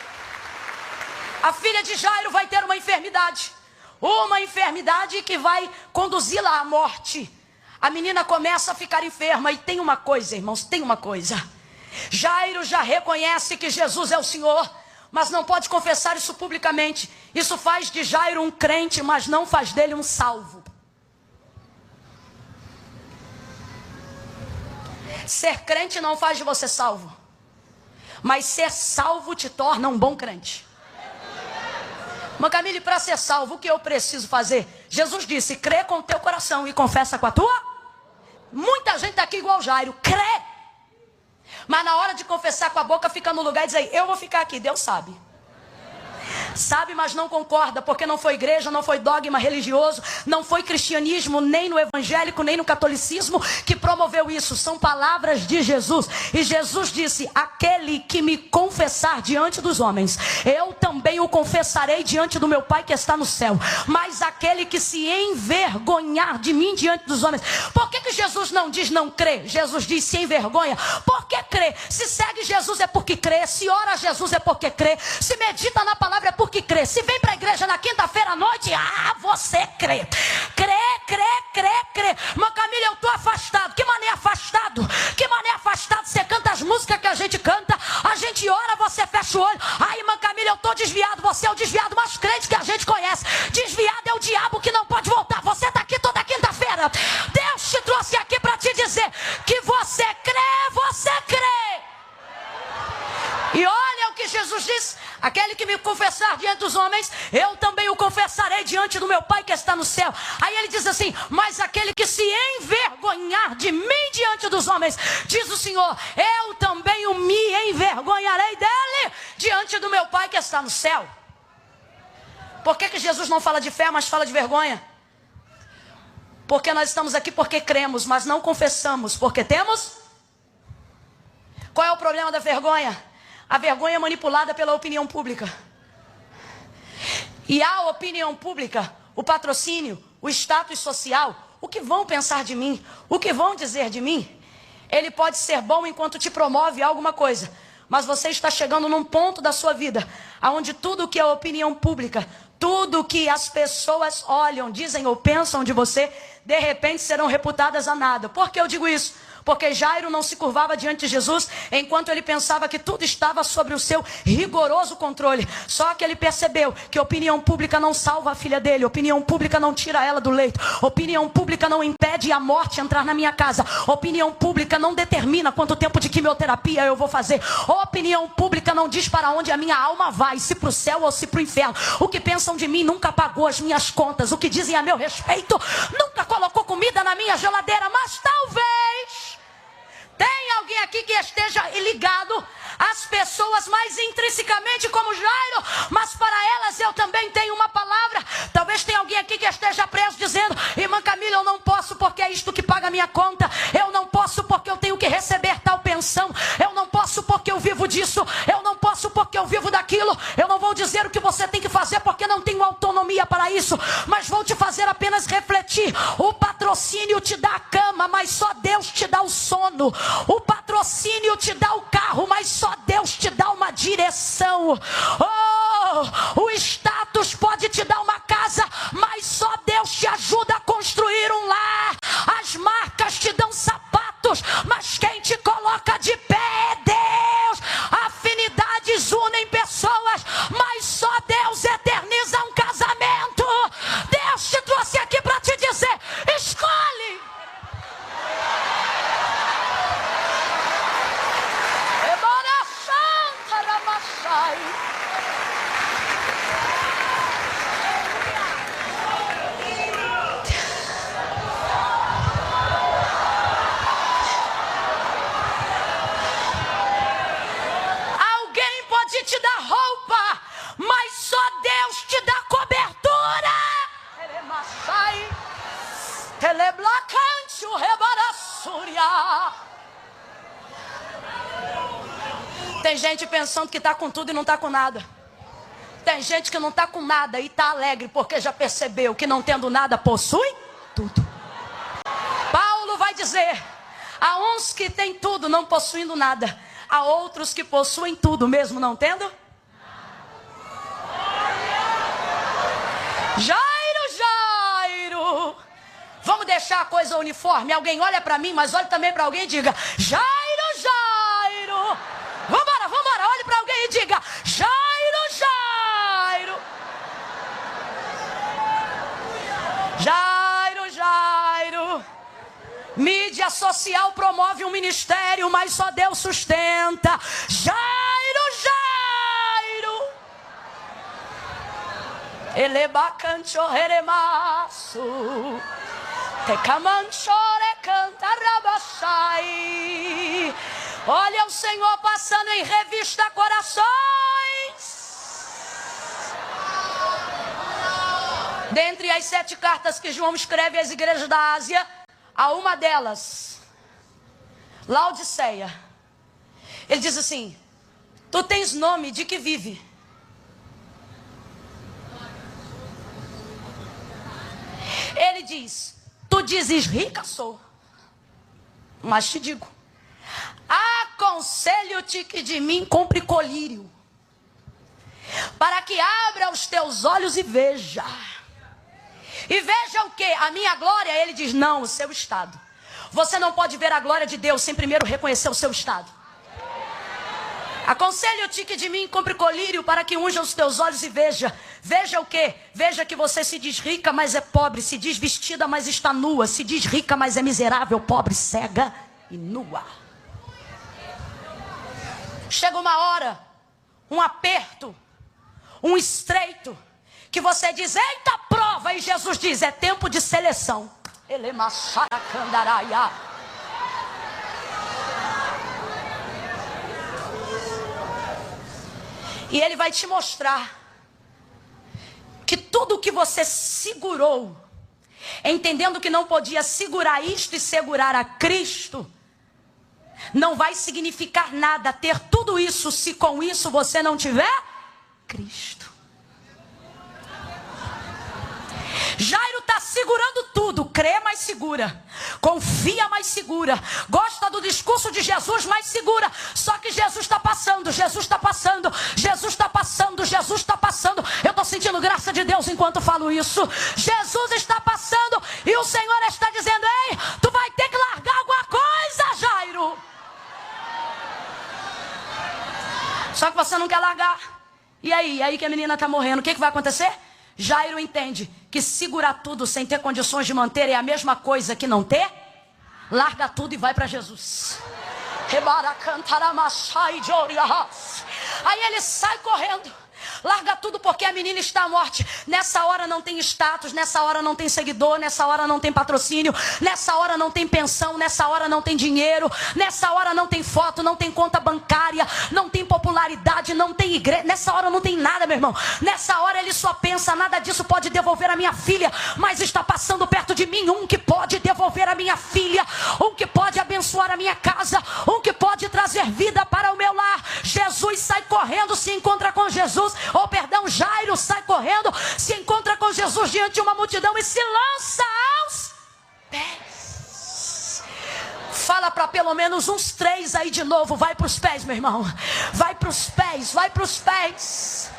A: A filha de Jairo vai ter uma enfermidade que vai conduzi-la à morte. A menina começa a ficar enferma. E tem uma coisa, irmãos, tem uma coisa. Jairo já reconhece que Jesus é o Senhor, mas não pode confessar isso publicamente. Isso faz de Jairo um crente, mas não faz dele um salvo. Ser crente não faz de você salvo, mas ser salvo te torna um bom crente. Mas Camille, para ser salvo, o que eu preciso fazer? Jesus disse, crê com o teu coração e confessa com a tua. Muita gente está aqui igual Jairo, crê. Mas na hora de confessar com a boca, fica no lugar e diz, eu vou ficar aqui, Deus sabe. Sabe, mas não concorda, porque não foi igreja, não foi dogma religioso, não foi cristianismo, nem no evangélico, nem no catolicismo que promoveu isso. São palavras de Jesus. E Jesus disse, aquele que me confessar diante dos homens, eu também o confessarei diante do meu Pai que está no céu. Mas aquele que se envergonhar de mim diante dos homens. Por que Jesus não diz não crê? Jesus diz se envergonha. Por que crê? Se segue Jesus é porque crê. Se ora a Jesus é porque crê. Se medita na palavra é porque crê. Se vem para a igreja na quinta-feira à noite, você crê. Crê. Mas Camila, eu estou afastado. Que mané afastado? Que mané afastado? Você canta as músicas que a gente canta, a gente ora, você fecha o olho. Ai, irmã Camila, eu estou desviado. Você é o desviado mais crente que a gente conhece. Desviado é o diabo que não pode voltar. Você está aqui toda quinta-feira. Deus te trouxe aqui para te dizer que você crê. E olha o que Jesus disse, aquele que me confessar diante dos homens, eu também o confessarei diante do meu Pai que está no céu. Aí ele diz assim, mas aquele que se envergonhar de mim diante dos homens, diz o Senhor, eu também me envergonharei dele diante do meu Pai que está no céu. Por que Jesus não fala de fé, mas fala de vergonha? Porque nós estamos aqui porque cremos, mas não confessamos, porque temos? Qual é o problema da vergonha? A vergonha é manipulada pela opinião pública. E a opinião pública, o patrocínio, o status social, o que vão pensar de mim, o que vão dizer de mim, ele pode ser bom enquanto te promove alguma coisa. Mas você está chegando num ponto da sua vida, onde tudo que é opinião pública, tudo que as pessoas olham, dizem ou pensam de você, de repente serão reputadas a nada. Por que eu digo isso? Porque Jairo não se curvava diante de Jesus, enquanto ele pensava que tudo estava sobre o seu rigoroso controle. Só que ele percebeu que opinião pública não salva a filha dele, opinião pública não tira ela do leito, opinião pública não impede a morte entrar na minha casa, opinião pública não determina quanto tempo de quimioterapia eu vou fazer, opinião pública não diz para onde a minha alma vai, se para o céu ou se para o inferno. O que pensam de mim nunca pagou as minhas contas, o que dizem a meu respeito nunca colocou comida na minha geladeira, mas talvez... Tem alguém aqui que esteja ligado às pessoas mais intrinsecamente como Jairo, mas para elas eu também tenho uma palavra. Talvez tenha alguém aqui que esteja preso dizendo, irmã Camila, eu não posso porque é isto que paga a minha conta. Eu não posso porque eu tenho que receber tal pensão. Eu não posso porque eu vivo disso. Eu não posso porque eu vivo daquilo. Eu não vou dizer o que você tem que fazer porque não tenho autonomia para isso. Mas vou te fazer apenas refletir. O patrocínio te dá a cama, mas só Deus te dá o sono. O patrocínio te dá o carro, mas só Deus te dá uma direção. O status pode te dar uma casa, mas só Deus te ajuda a construir um lar. As marcas te dão sapatos, mas quem te coloca de pé é Deus. Afinidades unem pessoas, mas só Deus eterniza um casamento. Deus te trouxe aqui para te dizer, escolhe. Alguém pode te dar roupa, mas só Deus te dá cobertura. Tem gente pensando que está com tudo e não está com nada. Tem gente que não está com nada e está alegre porque já percebeu que não tendo nada possui tudo. Paulo vai dizer, há uns que têm tudo não possuindo nada, há outros que possuem tudo mesmo não tendo. Jairo, vamos deixar a coisa uniforme. Alguém olha para mim, mas olha também para alguém e diga, Jairo. Vambora, olhe para alguém e diga, Jairo. Mídia social promove um ministério, mas só Deus sustenta. Jairo. Elebacancho heremasu. Tecamanchore cantarabachai. Olha o Senhor passando em revista corações. Dentre as 7 cartas que João escreve às igrejas da Ásia, há uma delas, Laodiceia. Ele diz assim: tu tens nome de que vive. Ele diz: tu dizes rica sou, mas te digo, aconselho-te que de mim compre colírio, para que abra os teus olhos e veja. E veja o que? A minha glória? Ele diz: não, o seu estado. Você não pode ver a glória de Deus sem primeiro reconhecer o seu estado. Aconselho-te que de mim compre colírio, para que unja os teus olhos e veja. Veja o que? Veja que você se diz rica, mas é pobre. Se diz vestida, mas está nua. Se diz rica, mas é miserável, pobre, cega e nua. Chega uma hora, um aperto, um estreito, que você diz: eita prova, e Jesus diz: é tempo de seleção. Ele macharacandaraiá. E ele vai te mostrar que tudo que você segurou, entendendo que não podia segurar isto e segurar a Cristo, não vai significar nada ter tudo isso se com isso você não tiver Cristo. Jairo está segurando tudo, crê, mas segura, confia, mas segura, gosta do discurso de Jesus, mas segura. Só que Jesus está passando, Jesus está passando, Jesus está passando, Jesus está passando. Eu estou sentindo graça de Deus enquanto falo isso. Jesus está passando e o Senhor está dizendo: ei, tu vai ter que largar alguma coisa, Jairo. Só que você não quer largar. E aí que a menina está morrendo, o que vai acontecer? Jairo entende que segurar tudo sem ter condições de manter é a mesma coisa que não ter. Larga tudo e vai para Jesus. Aí ele sai correndo, larga tudo porque a menina está à morte. Nessa hora não tem status, nessa hora não tem seguidor, nessa hora não tem patrocínio, nessa hora não tem pensão, nessa hora não tem dinheiro, nessa hora não tem foto, não tem conta bancária, não tem popularidade, não tem igreja, nessa hora não tem nada, meu irmão. Nessa hora ele só pensa: nada disso pode devolver a minha filha, mas está passando perto de mim um que pode devolver a minha filha, um que pode abençoar a minha casa, um que pode trazer vida para o meu lar. Jesus sai correndo, se encontra com Jesus, Jairo sai correndo, se encontra com Jesus diante de uma multidão e se lança aos pés. Fala para pelo menos uns 3 aí de novo: vai para os pés, meu irmão, vai para os pés, vai para os pés.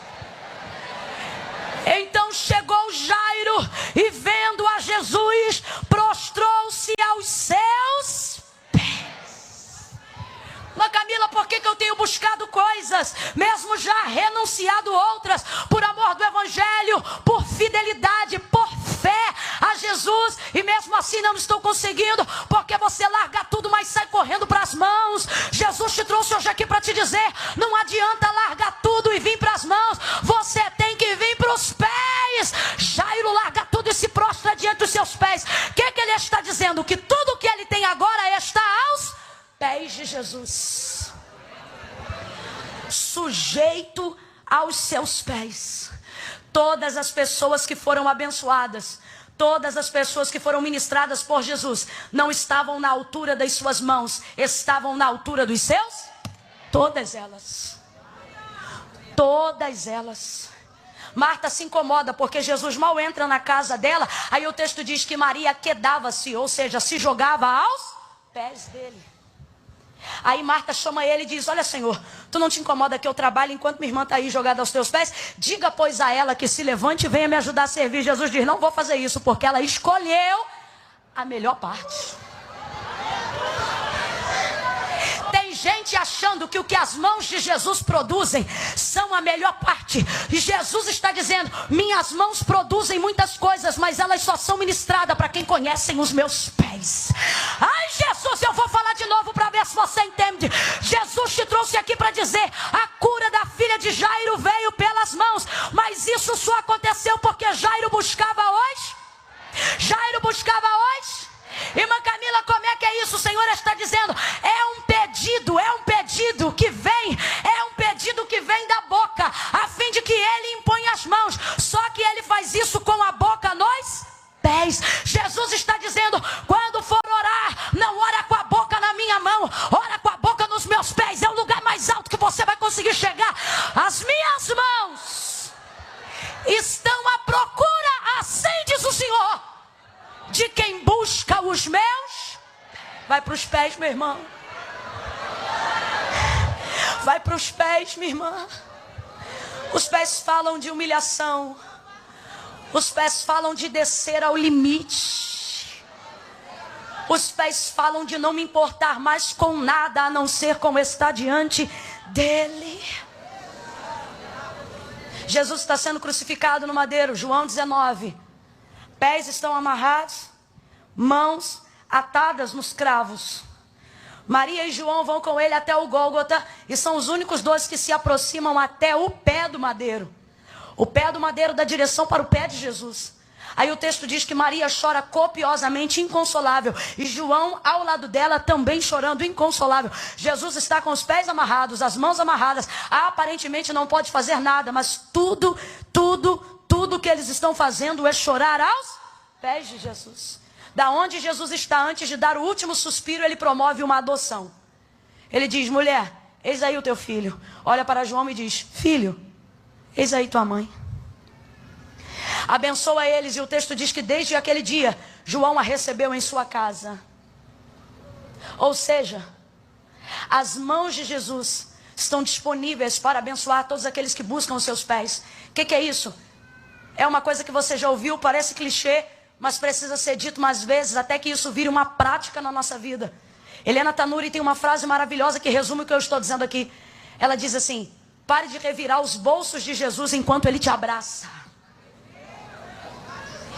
A: Então chegou Jairo e, vendo a Jesus, prostrou-se aos seus pés. Mas Camila, por que eu tenho buscado coisas, mesmo já renunciado outras, por amor do Evangelho, por fidelidade, por fé a Jesus, e mesmo assim não estou conseguindo? Porque você larga tudo, mas sai correndo para as mãos. Jesus te trouxe hoje aqui para te dizer: não adianta largar tudo e vir para as mãos, você tem que vir para os pés. Jairo larga tudo e se prostra diante dos seus pés. O que ele está dizendo? Que tudo que ele tem agora está aos pés de Jesus, sujeito aos seus pés. Todas as pessoas que foram abençoadas, todas as pessoas que foram ministradas por Jesus, não estavam na altura das suas mãos, estavam na altura dos seus. Todas elas. Todas elas. Marta se incomoda porque Jesus mal entra na casa dela. Aí o texto diz que Maria quedava-se, ou seja, se jogava aos pés dele. Aí Marta chama ele e diz: olha, Senhor, tu não te incomoda que eu trabalhe enquanto minha irmã está aí jogada aos teus pés? Diga, pois, a ela que se levante e venha me ajudar a servir. Jesus diz: não vou fazer isso, porque ela escolheu a melhor parte. Tem gente achando que o que as mãos de Jesus produzem são a melhor parte. E Jesus está dizendo: minhas mãos produzem muitas coisas, mas elas só são ministradas para quem conhecem os meus pés. Ai, Jesus, eu vou falar de novo para ver ver se você entende. Jesus te trouxe aqui para dizer: a cura da filha de Jairo veio pelas mãos, mas isso só aconteceu porque Jairo buscava hoje. Jairo buscava hoje. Irmã Camila, como é que é isso? O Senhor está dizendo: é um pedido que vem, da boca, a fim de que ele imponha as mãos. Só que ele faz isso com a boca nos pés. Jesus está dizendo: quando for orar, não ora com a boca na minha mão, ora com a boca nos meus pés. É o lugar mais alto que você vai conseguir chegar. As minhas mãos estão à procura, assim diz o Senhor, de quem busca os meus. Vai para os pés, meu irmão. Vai para os pés, minha irmã. Os pés falam de humilhação. Os pés falam de descer ao limite. Os pés falam de não me importar mais com nada, a não ser como está diante dele. Jesus está sendo crucificado no madeiro, João 19. Pés estão amarrados, mãos atadas nos cravos. Maria e João vão com ele até o Gólgota e são os únicos dois que se aproximam até o pé do madeiro. O pé do madeiro dá direção para o pé de Jesus. Aí o texto diz que Maria chora copiosamente, inconsolável. E João ao lado dela também chorando, inconsolável. Jesus está com os pés amarrados, as mãos amarradas. Aparentemente não pode fazer nada, mas tudo que eles estão fazendo é chorar aos pés de Jesus. Da onde Jesus está, antes de dar o último suspiro, ele promove uma adoção. Ele diz: mulher, eis aí o teu filho. Olha para João e diz: filho, eis aí tua mãe. Abençoa eles, e o texto diz que desde aquele dia, João a recebeu em sua casa. Ou seja, as mãos de Jesus estão disponíveis para abençoar todos aqueles que buscam os seus pés. O que é isso? É uma coisa que você já ouviu, parece clichê, mas precisa ser dito mais vezes, até que isso vire uma prática na nossa vida. Helena Tanuri tem uma frase maravilhosa que resume o que eu estou dizendo aqui. Ela diz assim: pare de revirar os bolsos de Jesus enquanto ele te abraça.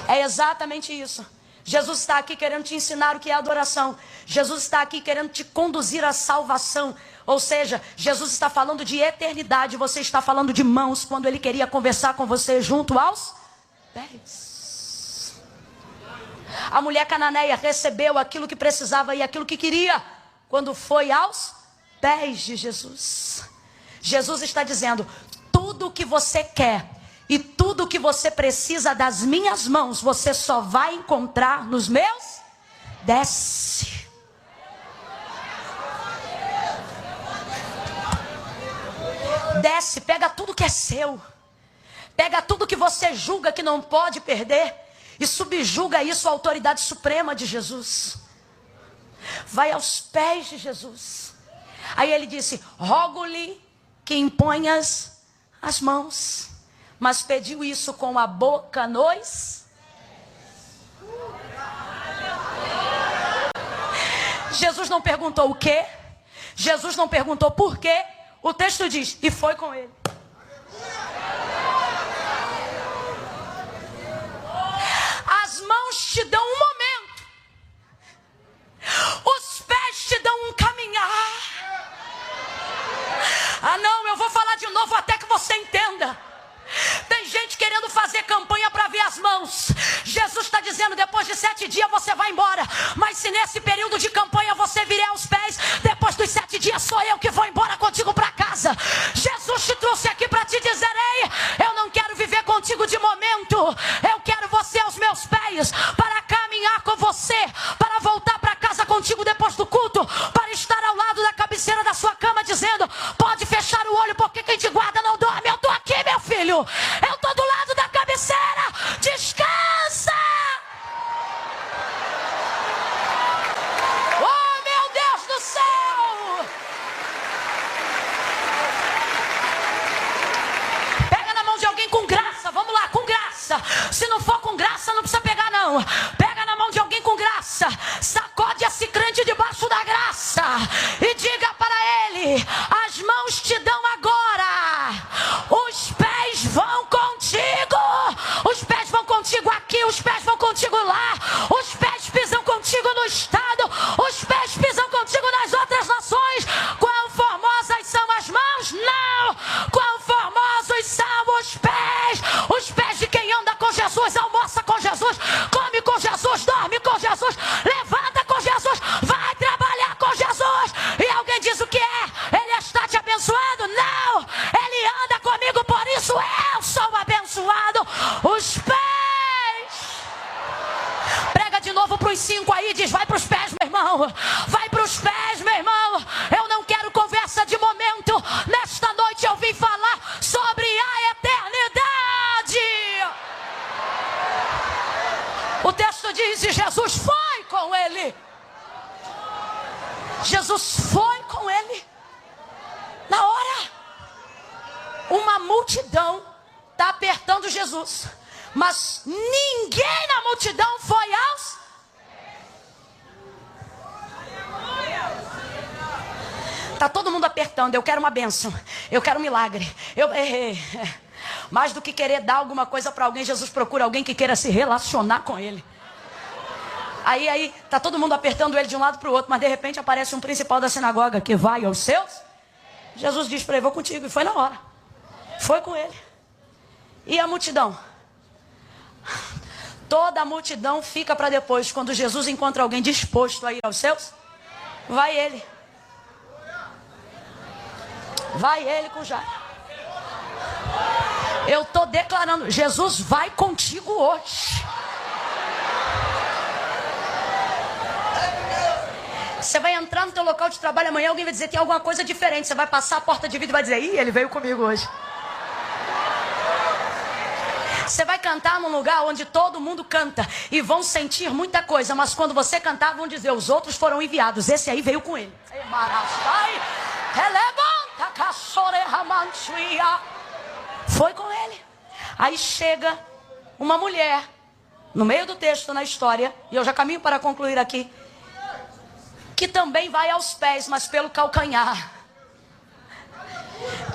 A: É exatamente isso. Jesus está aqui querendo te ensinar o que é adoração. Jesus está aqui querendo te conduzir à salvação. Ou seja, Jesus está falando de eternidade. Você está falando de mãos quando ele queria conversar com você junto aos pés. A mulher cananeia recebeu aquilo que precisava e aquilo que queria quando foi aos pés de Jesus. Jesus está dizendo: tudo o que você quer e tudo o que você precisa das minhas mãos, você só vai encontrar nos meus. Desce. Desce, pega tudo que é seu. Pega tudo que você julga que não pode perder e subjuga isso à autoridade suprema de Jesus. Vai aos pés de Jesus. Aí ele disse: rogo-lhe que imponhas as mãos. Mas pediu isso com a boca nos. Jesus não perguntou o quê. Jesus não perguntou por quê. O texto diz: e foi com ele. As mãos te dão um momento. Os pés te dão um caminhar. Ah não, eu vou falar de novo até que você entenda. Tem gente querendo fazer campanha para ver as mãos. Jesus está dizendo: depois de 7 dias você vai embora. Mas se nesse período de campanha você vier aos pés, depois dos 7 dias sou eu que vou embora contigo para casa. Jesus te trouxe aqui para te dizer: ei, eu não quero viver contigo de momento. Eu quero você aos meus pés, para caminhar com você, para voltar para casa contigo depois do culto, para estar ao lado da cabeceira da sua cama dizendo: pode fechar o olho porque quem te guarda não dorme. Eu estou aqui, meu filho. Eu estou do lado da cabeceira. Descansa. Oh! para os 5 aí e diz: vai para os pés, meu irmão. Vai para os pés, meu irmão. Eu não quero conversa de momento. Nesta noite eu vim falar sobre a eternidade. O texto diz: e Jesus foi com ele. Jesus foi com ele. Na hora, uma multidão está apertando Jesus. Mas ninguém na multidão foi aos... Está todo mundo apertando. Eu quero uma bênção. Eu quero um milagre. Mais do que querer dar alguma coisa para alguém, Jesus procura alguém que queira se relacionar com ele. Aí está todo mundo apertando ele de um lado para o outro, mas de repente aparece um principal da sinagoga que vai aos seus. Jesus diz para ele: vou contigo. E foi na hora. Foi com ele. E a multidão? Toda a multidão fica para depois. Quando Jesus encontra alguém disposto a ir aos seus, vai ele. Vai ele com Jairo. Eu estou declarando: Jesus vai contigo hoje. Você vai entrar no teu local de trabalho amanhã, alguém vai dizer: tem alguma coisa diferente. Você vai passar a porta de vidro e vai dizer: ih, ele veio comigo hoje. Você vai cantar num lugar onde todo mundo canta e vão sentir muita coisa, mas quando você cantar vão dizer: os outros foram enviados, esse aí veio com ele. Foi com ele. Aí chega uma mulher no meio do texto, na história, e eu já caminho para concluir aqui, que também vai aos pés, mas pelo calcanhar.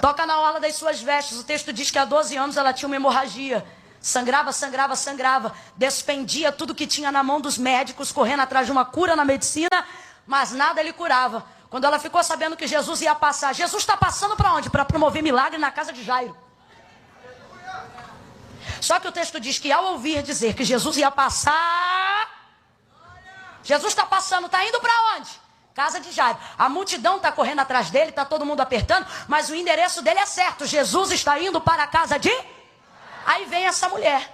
A: Toca na orla das suas vestes. O texto diz que há 12 anos ela tinha uma hemorragia. Sangrava, sangrava, sangrava. Despendia tudo que tinha na mão dos médicos, correndo atrás de uma cura na medicina, mas nada lhe curava. Quando ela ficou sabendo que Jesus ia passar, Jesus está passando para onde? Para promover milagre na casa de Jairo. Só que o texto diz que ao ouvir dizer que Jesus ia passar, Jesus está passando, está indo para onde? Casa de Jairo. A multidão está correndo atrás dele, está todo mundo apertando, mas o endereço dele é certo. Jesus está indo para a casa de... Aí vem essa mulher,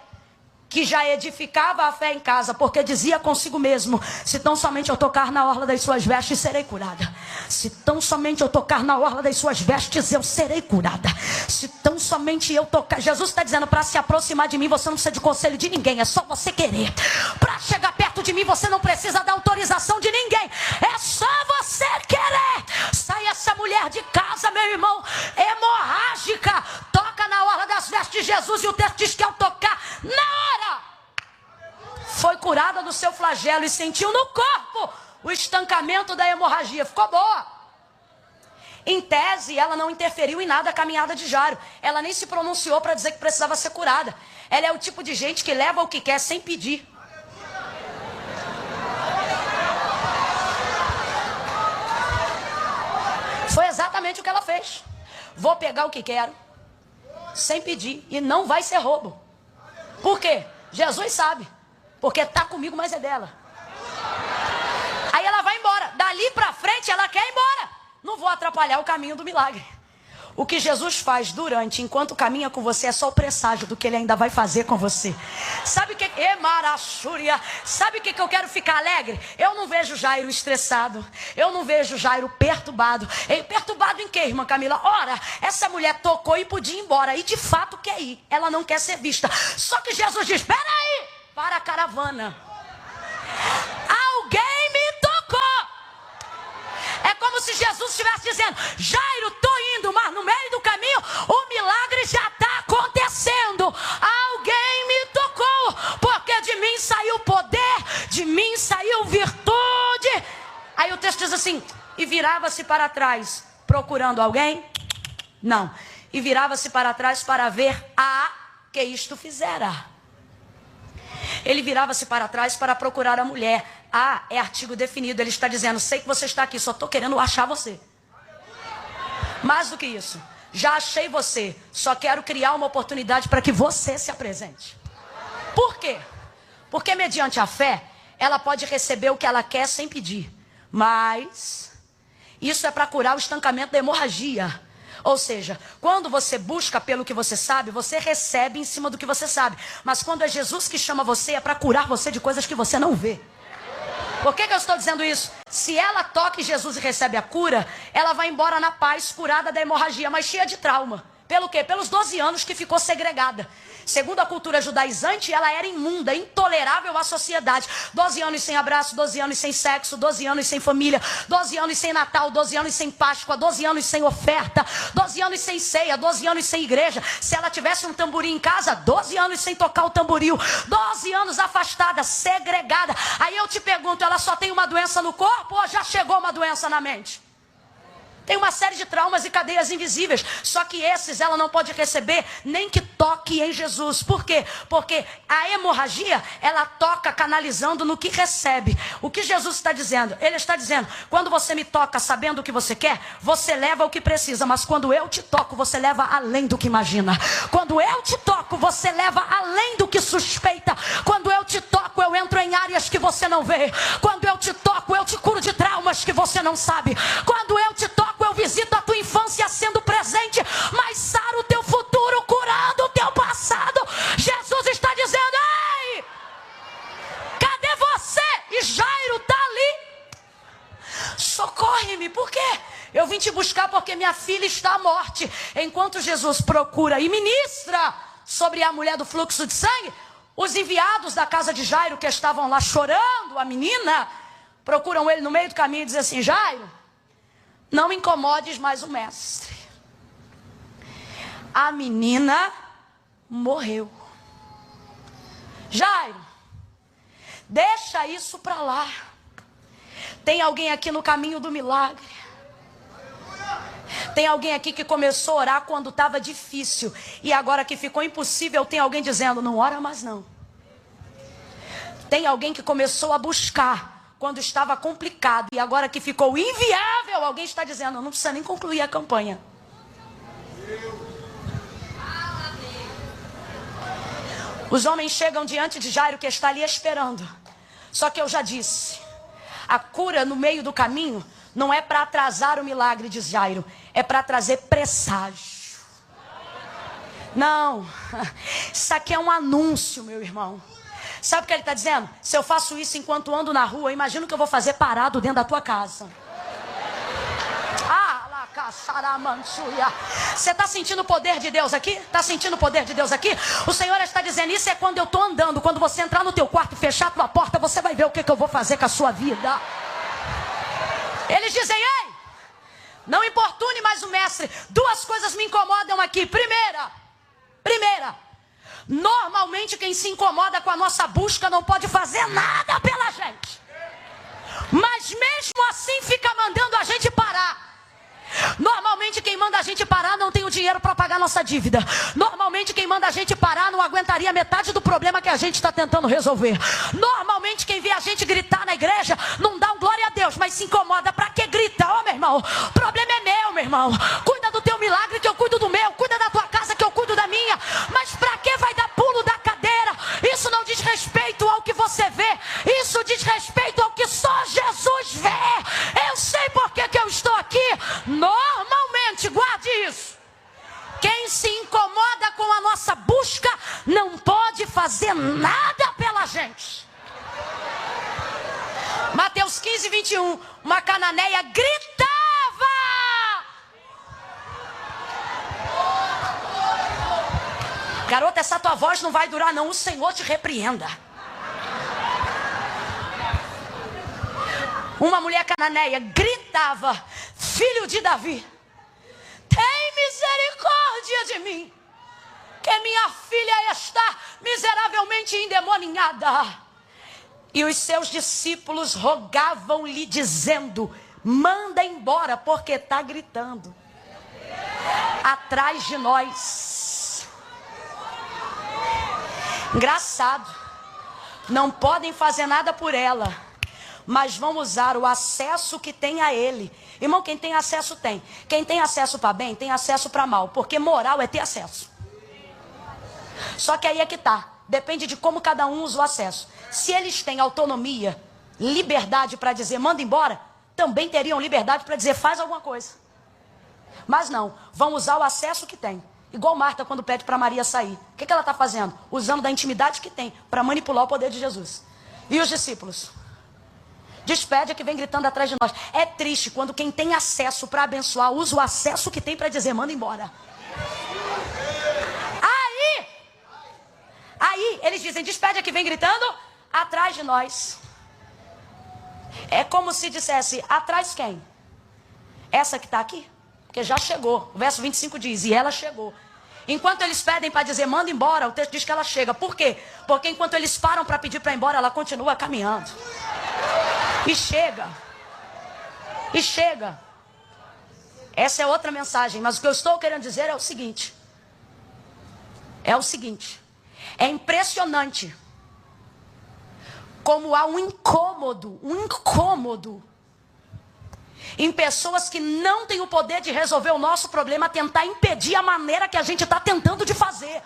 A: que já edificava a fé em casa, porque dizia consigo mesmo: se tão somente eu tocar na orla das suas vestes, serei curada. Se tão somente eu tocar na orla das suas vestes, eu serei curada. Se tão somente eu tocar... Jesus está dizendo: para se aproximar de mim, você não precisa de conselho de ninguém, é só você querer. Para chegar perto de mim, você não precisa da autorização de ninguém, é só você querer. Sai essa mulher de casa, meu irmão, hemorrágica, toca na orla das vestes de Jesus, e o texto diz que ao tocar, na hora, foi curada do seu flagelo e sentiu no corpo o estancamento da hemorragia. Ficou boa. Em tese, ela não interferiu em nada a caminhada de Jairo. Ela nem se pronunciou para dizer que precisava ser curada. Ela é o tipo de gente que leva o que quer sem pedir. Foi exatamente o que ela fez. Vou pegar o que quero, sem pedir, e não vai ser roubo. Por quê? Jesus sabe. Porque está comigo, mas é dela. Aí ela vai embora. Dali para frente ela quer ir embora. Não vou atrapalhar o caminho do milagre. O que Jesus faz durante, enquanto caminha com você, é só o presságio do que ele ainda vai fazer com você. Sabe o que? Sabe o que eu quero ficar alegre? Eu não vejo Jairo estressado. Eu não vejo Jairo perturbado. Perturbado em quê, irmã Camila? Ora, essa mulher tocou e podia ir embora. E de fato quer ir. Ela não quer ser vista. Só que Jesus diz: espera aí, para a caravana. Alguém me tocou. É como se Jesus estivesse dizendo: Jairo, estou indo, mas no meio do caminho o milagre já está acontecendo. Alguém me tocou, porque de mim saiu poder, de mim saiu virtude. Aí o texto diz assim: e virava-se para trás, procurando alguém? Não. E virava-se para trás para ver a que isto fizera. Ele virava-se para trás para procurar a mulher. A é artigo definido. Ele está dizendo: sei que você está aqui, só estou querendo achar você. Mais do que isso, já achei você, só quero criar uma oportunidade para que você se apresente. Por quê? Porque mediante a fé, ela pode receber o que ela quer sem pedir. Mas isso é para curar o estancamento da hemorragia. Ou seja, quando você busca pelo que você sabe, você recebe em cima do que você sabe. Mas quando é Jesus que chama você, é para curar você de coisas que você não vê. Por que eu estou dizendo isso? Se ela toca em Jesus e recebe a cura, ela vai embora na paz, curada da hemorragia, mas cheia de trauma. Pelo quê? Pelos 12 anos que ficou segregada. Segundo a cultura judaizante, ela era imunda, intolerável à sociedade. 12 anos sem abraço, 12 anos sem sexo, 12 anos sem família, 12 anos sem Natal, 12 anos sem Páscoa, 12 anos sem oferta, 12 anos sem ceia, 12 anos sem igreja. Se ela tivesse um tamborim em casa, 12 anos sem tocar o tamboril, 12 anos afastada, segregada. Aí eu te pergunto, ela só tem uma doença no corpo ou já chegou uma doença na mente? Tem uma série de traumas e cadeias invisíveis. Só que esses ela não pode receber nem que toque em Jesus. Por quê? Porque a hemorragia, ela toca canalizando no que recebe. O que Jesus está dizendo? Ele está dizendo, quando você me toca sabendo o que você quer, você leva o que precisa. Mas quando eu te toco, você leva além do que imagina. Quando eu te toco, você leva além do que suspeita. Quando eu te toco, eu entro em áreas que você não vê. Quando eu te toco, eu te curo de traumas que você não sabe. Quando eu te toco, eu visito a tua infância sendo presente, mas saro o teu futuro, curando o teu passado. Jesus está dizendo, ei, cadê você? E Jairo está ali. Socorre-me, por quê? Eu vim te buscar porque minha filha está à morte. Enquanto Jesus procura e ministra sobre a mulher do fluxo de sangue, os enviados da casa de Jairo, que estavam lá chorando, a menina, procuram ele no meio do caminho e dizem assim, Jairo, não incomodes mais o mestre. A menina morreu. Jairo, deixa isso para lá. Tem alguém aqui no caminho do milagre. Tem alguém aqui que começou a orar quando estava difícil. E agora que ficou impossível, tem alguém dizendo, não ora mais não. Tem alguém que começou a buscar quando estava complicado, e agora que ficou inviável, alguém está dizendo, não precisa nem concluir a campanha. Os homens chegam diante de Jairo, que está ali esperando. Só que eu já disse, a cura no meio do caminho não é para atrasar o milagre de Jairo, é para trazer presságio. Não, isso aqui é um anúncio, meu irmão. Sabe o que ele está dizendo? Se eu faço isso enquanto ando na rua, imagina o que eu vou fazer parado dentro da tua casa. Você está sentindo o poder de Deus aqui? Está sentindo o poder de Deus aqui? O Senhor está dizendo, isso é quando eu estou andando. Quando você entrar no teu quarto e fechar a tua porta, você vai ver o que eu vou fazer com a sua vida. Eles dizem, ei, não importune mais o mestre. Duas coisas me incomodam aqui. Primeira, normalmente quem se incomoda com a nossa busca não pode fazer nada pela gente. Mas mesmo assim fica mandando a gente parar. Normalmente quem manda a gente parar não tem o dinheiro para pagar nossa dívida. Normalmente quem manda a gente parar não aguentaria metade do problema que a gente está tentando resolver. Normalmente quem vê a gente gritar na igreja não dá um glória a Deus, mas se incomoda. Para que grita? Ó, meu irmão, o problema é meu, meu irmão. Cuida do teu milagre que eu cuido do meu. Cuida da tua casa que eu cuido da minha. Mas para que vai dar pulo da cadeira? Isso não diz respeito ao que você vê. Isso diz respeito ao que só Jesus vê. Eu sei por que eu estou aqui. Normalmente, guarde isso. Quem se incomoda com a nossa busca não pode fazer nada pela gente. Mateus 15, 21. Uma cananeia gritava. Garota, essa tua voz não vai durar não. O Senhor te repreenda. Uma mulher cananeia gritava, filho de Davi, tem misericórdia de mim, que minha filha está miseravelmente endemoniada. E os seus discípulos rogavam-lhe dizendo, manda embora, porque está gritando atrás de nós. Engraçado, não podem fazer nada por ela, mas vão usar o acesso que tem a ele. Irmão, quem tem acesso tem. Quem tem acesso para bem, tem acesso para mal. Porque moral é ter acesso. Só que aí é que tá. Depende de como cada um usa o acesso. Se eles têm autonomia, liberdade para dizer manda embora, também teriam liberdade para dizer faz alguma coisa. Mas não, vão usar o acesso que tem. Igual Marta quando pede para Maria sair. O que ela está fazendo? Usando da intimidade que tem para manipular o poder de Jesus. E os discípulos? Despede a que vem gritando atrás de nós. É triste quando quem tem acesso para abençoar usa o acesso que tem para dizer, manda embora. Aí eles dizem, despede a que vem gritando atrás de nós. É como se dissesse, atrás quem? Essa que está aqui? Porque já chegou. O verso 25 diz, e ela chegou. Enquanto eles pedem para dizer, manda embora, o texto diz que ela chega. Por quê? Porque enquanto eles param para pedir para ir embora, ela continua caminhando. E chega. E chega. Essa é outra mensagem. Mas o que eu estou querendo dizer é o seguinte. É impressionante como há um incômodo em pessoas que não têm o poder de resolver o nosso problema, tentar impedir a maneira que a gente está tentando de fazer.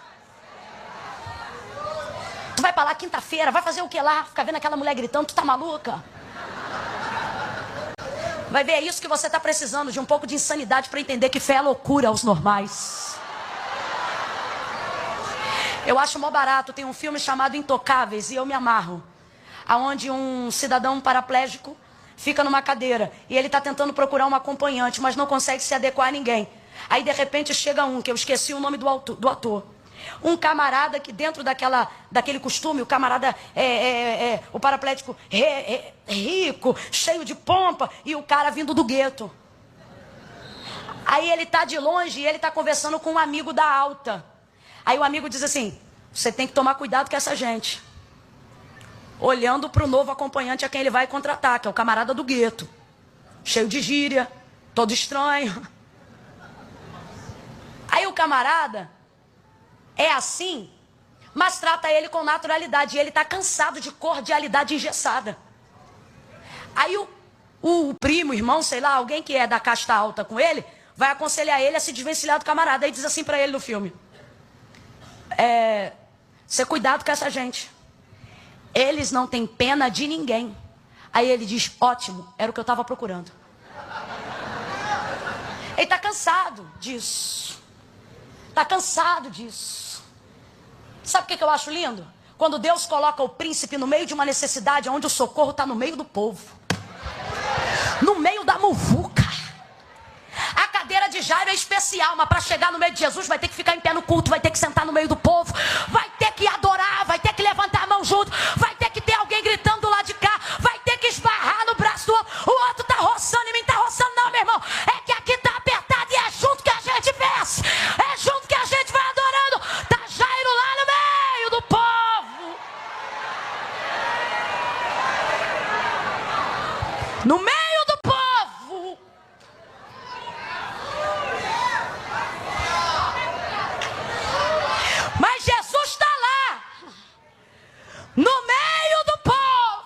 A: Tu vai para lá quinta-feira, vai fazer o que lá? Ficar vendo aquela mulher gritando, tu tá maluca? Vai ver, é isso que você está precisando, de um pouco de insanidade para entender que fé é loucura aos normais. Eu acho mó barato, tem um filme chamado Intocáveis e eu me amarro. Aonde um cidadão paraplégico fica numa cadeira e ele está tentando procurar uma acompanhante, mas não consegue se adequar a ninguém. Aí de repente chega um, que eu esqueci o nome do ator. Um camarada que dentro daquele costume, o camarada o paraplégico rico, cheio de pompa, e o cara vindo do gueto. Aí ele está de longe e ele está conversando com um amigo da alta. Aí o amigo diz assim, você tem que tomar cuidado com essa gente. Olhando para o novo acompanhante a quem ele vai contratar, que é o camarada do gueto. Cheio de gíria, todo estranho. Aí o camarada é assim, mas trata ele com naturalidade. E ele está cansado de cordialidade engessada. Aí o primo, irmão, sei lá, alguém que é da casta alta com ele, vai aconselhar ele a se desvencilhar do camarada. Aí diz assim para ele no filme. Você cuidado com essa gente. Eles não têm pena de ninguém. Aí ele diz, ótimo, era o que eu estava procurando. Ele está cansado disso. Está cansado disso. Sabe o que eu acho lindo? Quando Deus coloca o príncipe no meio de uma necessidade, onde o socorro está no meio do povo. No meio da muvuca. A cadeira de Jairo é especial, mas para chegar no meio de Jesus vai ter que ficar em pé no culto, vai ter que sentar no meio do povo, vai ter que adorar, vai ter que levantar a mão junto, vai ter que ter alguém gritando do lado de cá, vai ter que esbarrar no braço do outro, o outro tá roçando, em mim tá roçando, não, meu irmão, é que aqui tá apertado e é junto que a gente vence, é junto que a gente vai adorando. Tá Jairo lá no meio do povo, no meio do povo. Mas Jesus está lá, no meio do povo.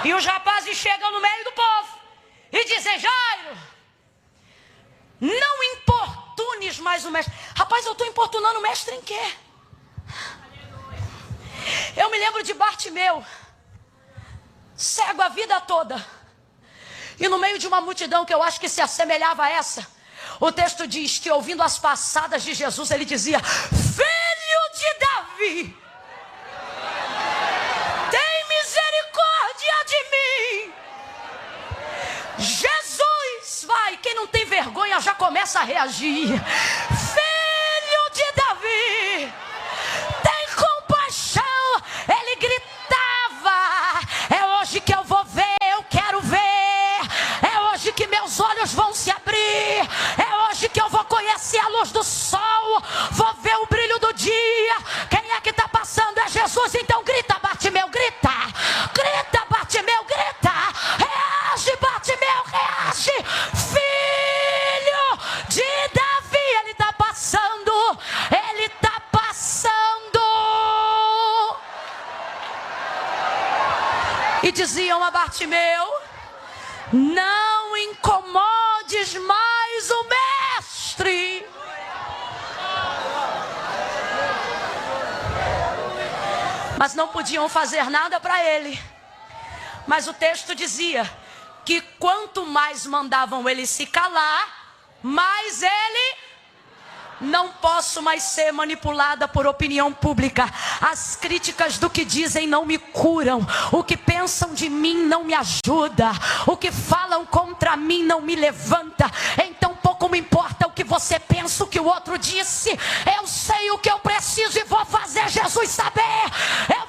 A: E os rapazes chegam no meio do povo e dizem, Jairo, não importunes mais o mestre. Rapaz, eu estou importunando o mestre em quê? Eu me lembro de Bartimeu, cego a vida toda. E no meio de uma multidão que eu acho que se assemelhava a essa, o texto diz que ouvindo as passadas de Jesus, ele dizia, filho de Davi, tem misericórdia de mim. Jesus, vai, quem não tem vergonha já começa a reagir. Filho de Davi, tem compaixão. Ele gritava, é hoje que eu vou ver, eu quero ver. É hoje que meus olhos vão se abrir. É hoje que eu vou conhecer a luz do sol. Vou ver o brilho do dia. Quem é que está passando? É Jesus. Então grita, Bartimeu, grita. Grita, Bartimeu, grita. Reage, Bartimeu, reage. Filho de Davi. Ele está passando. Ele está passando. E diziam a Bartimeu, não incomodes mais o mestre. Mas não podiam fazer nada para ele. Mas o texto dizia que quanto mais mandavam ele se calar, mais ele Não posso mais ser manipulada por opinião pública. As críticas do que dizem não me curam. O que pensam de mim não me ajuda. O que falam contra mim não me levanta. Então pouco me importa o que você pensa, o que o outro disse. Eu sei o que eu preciso e vou fazer Jesus saber. Eu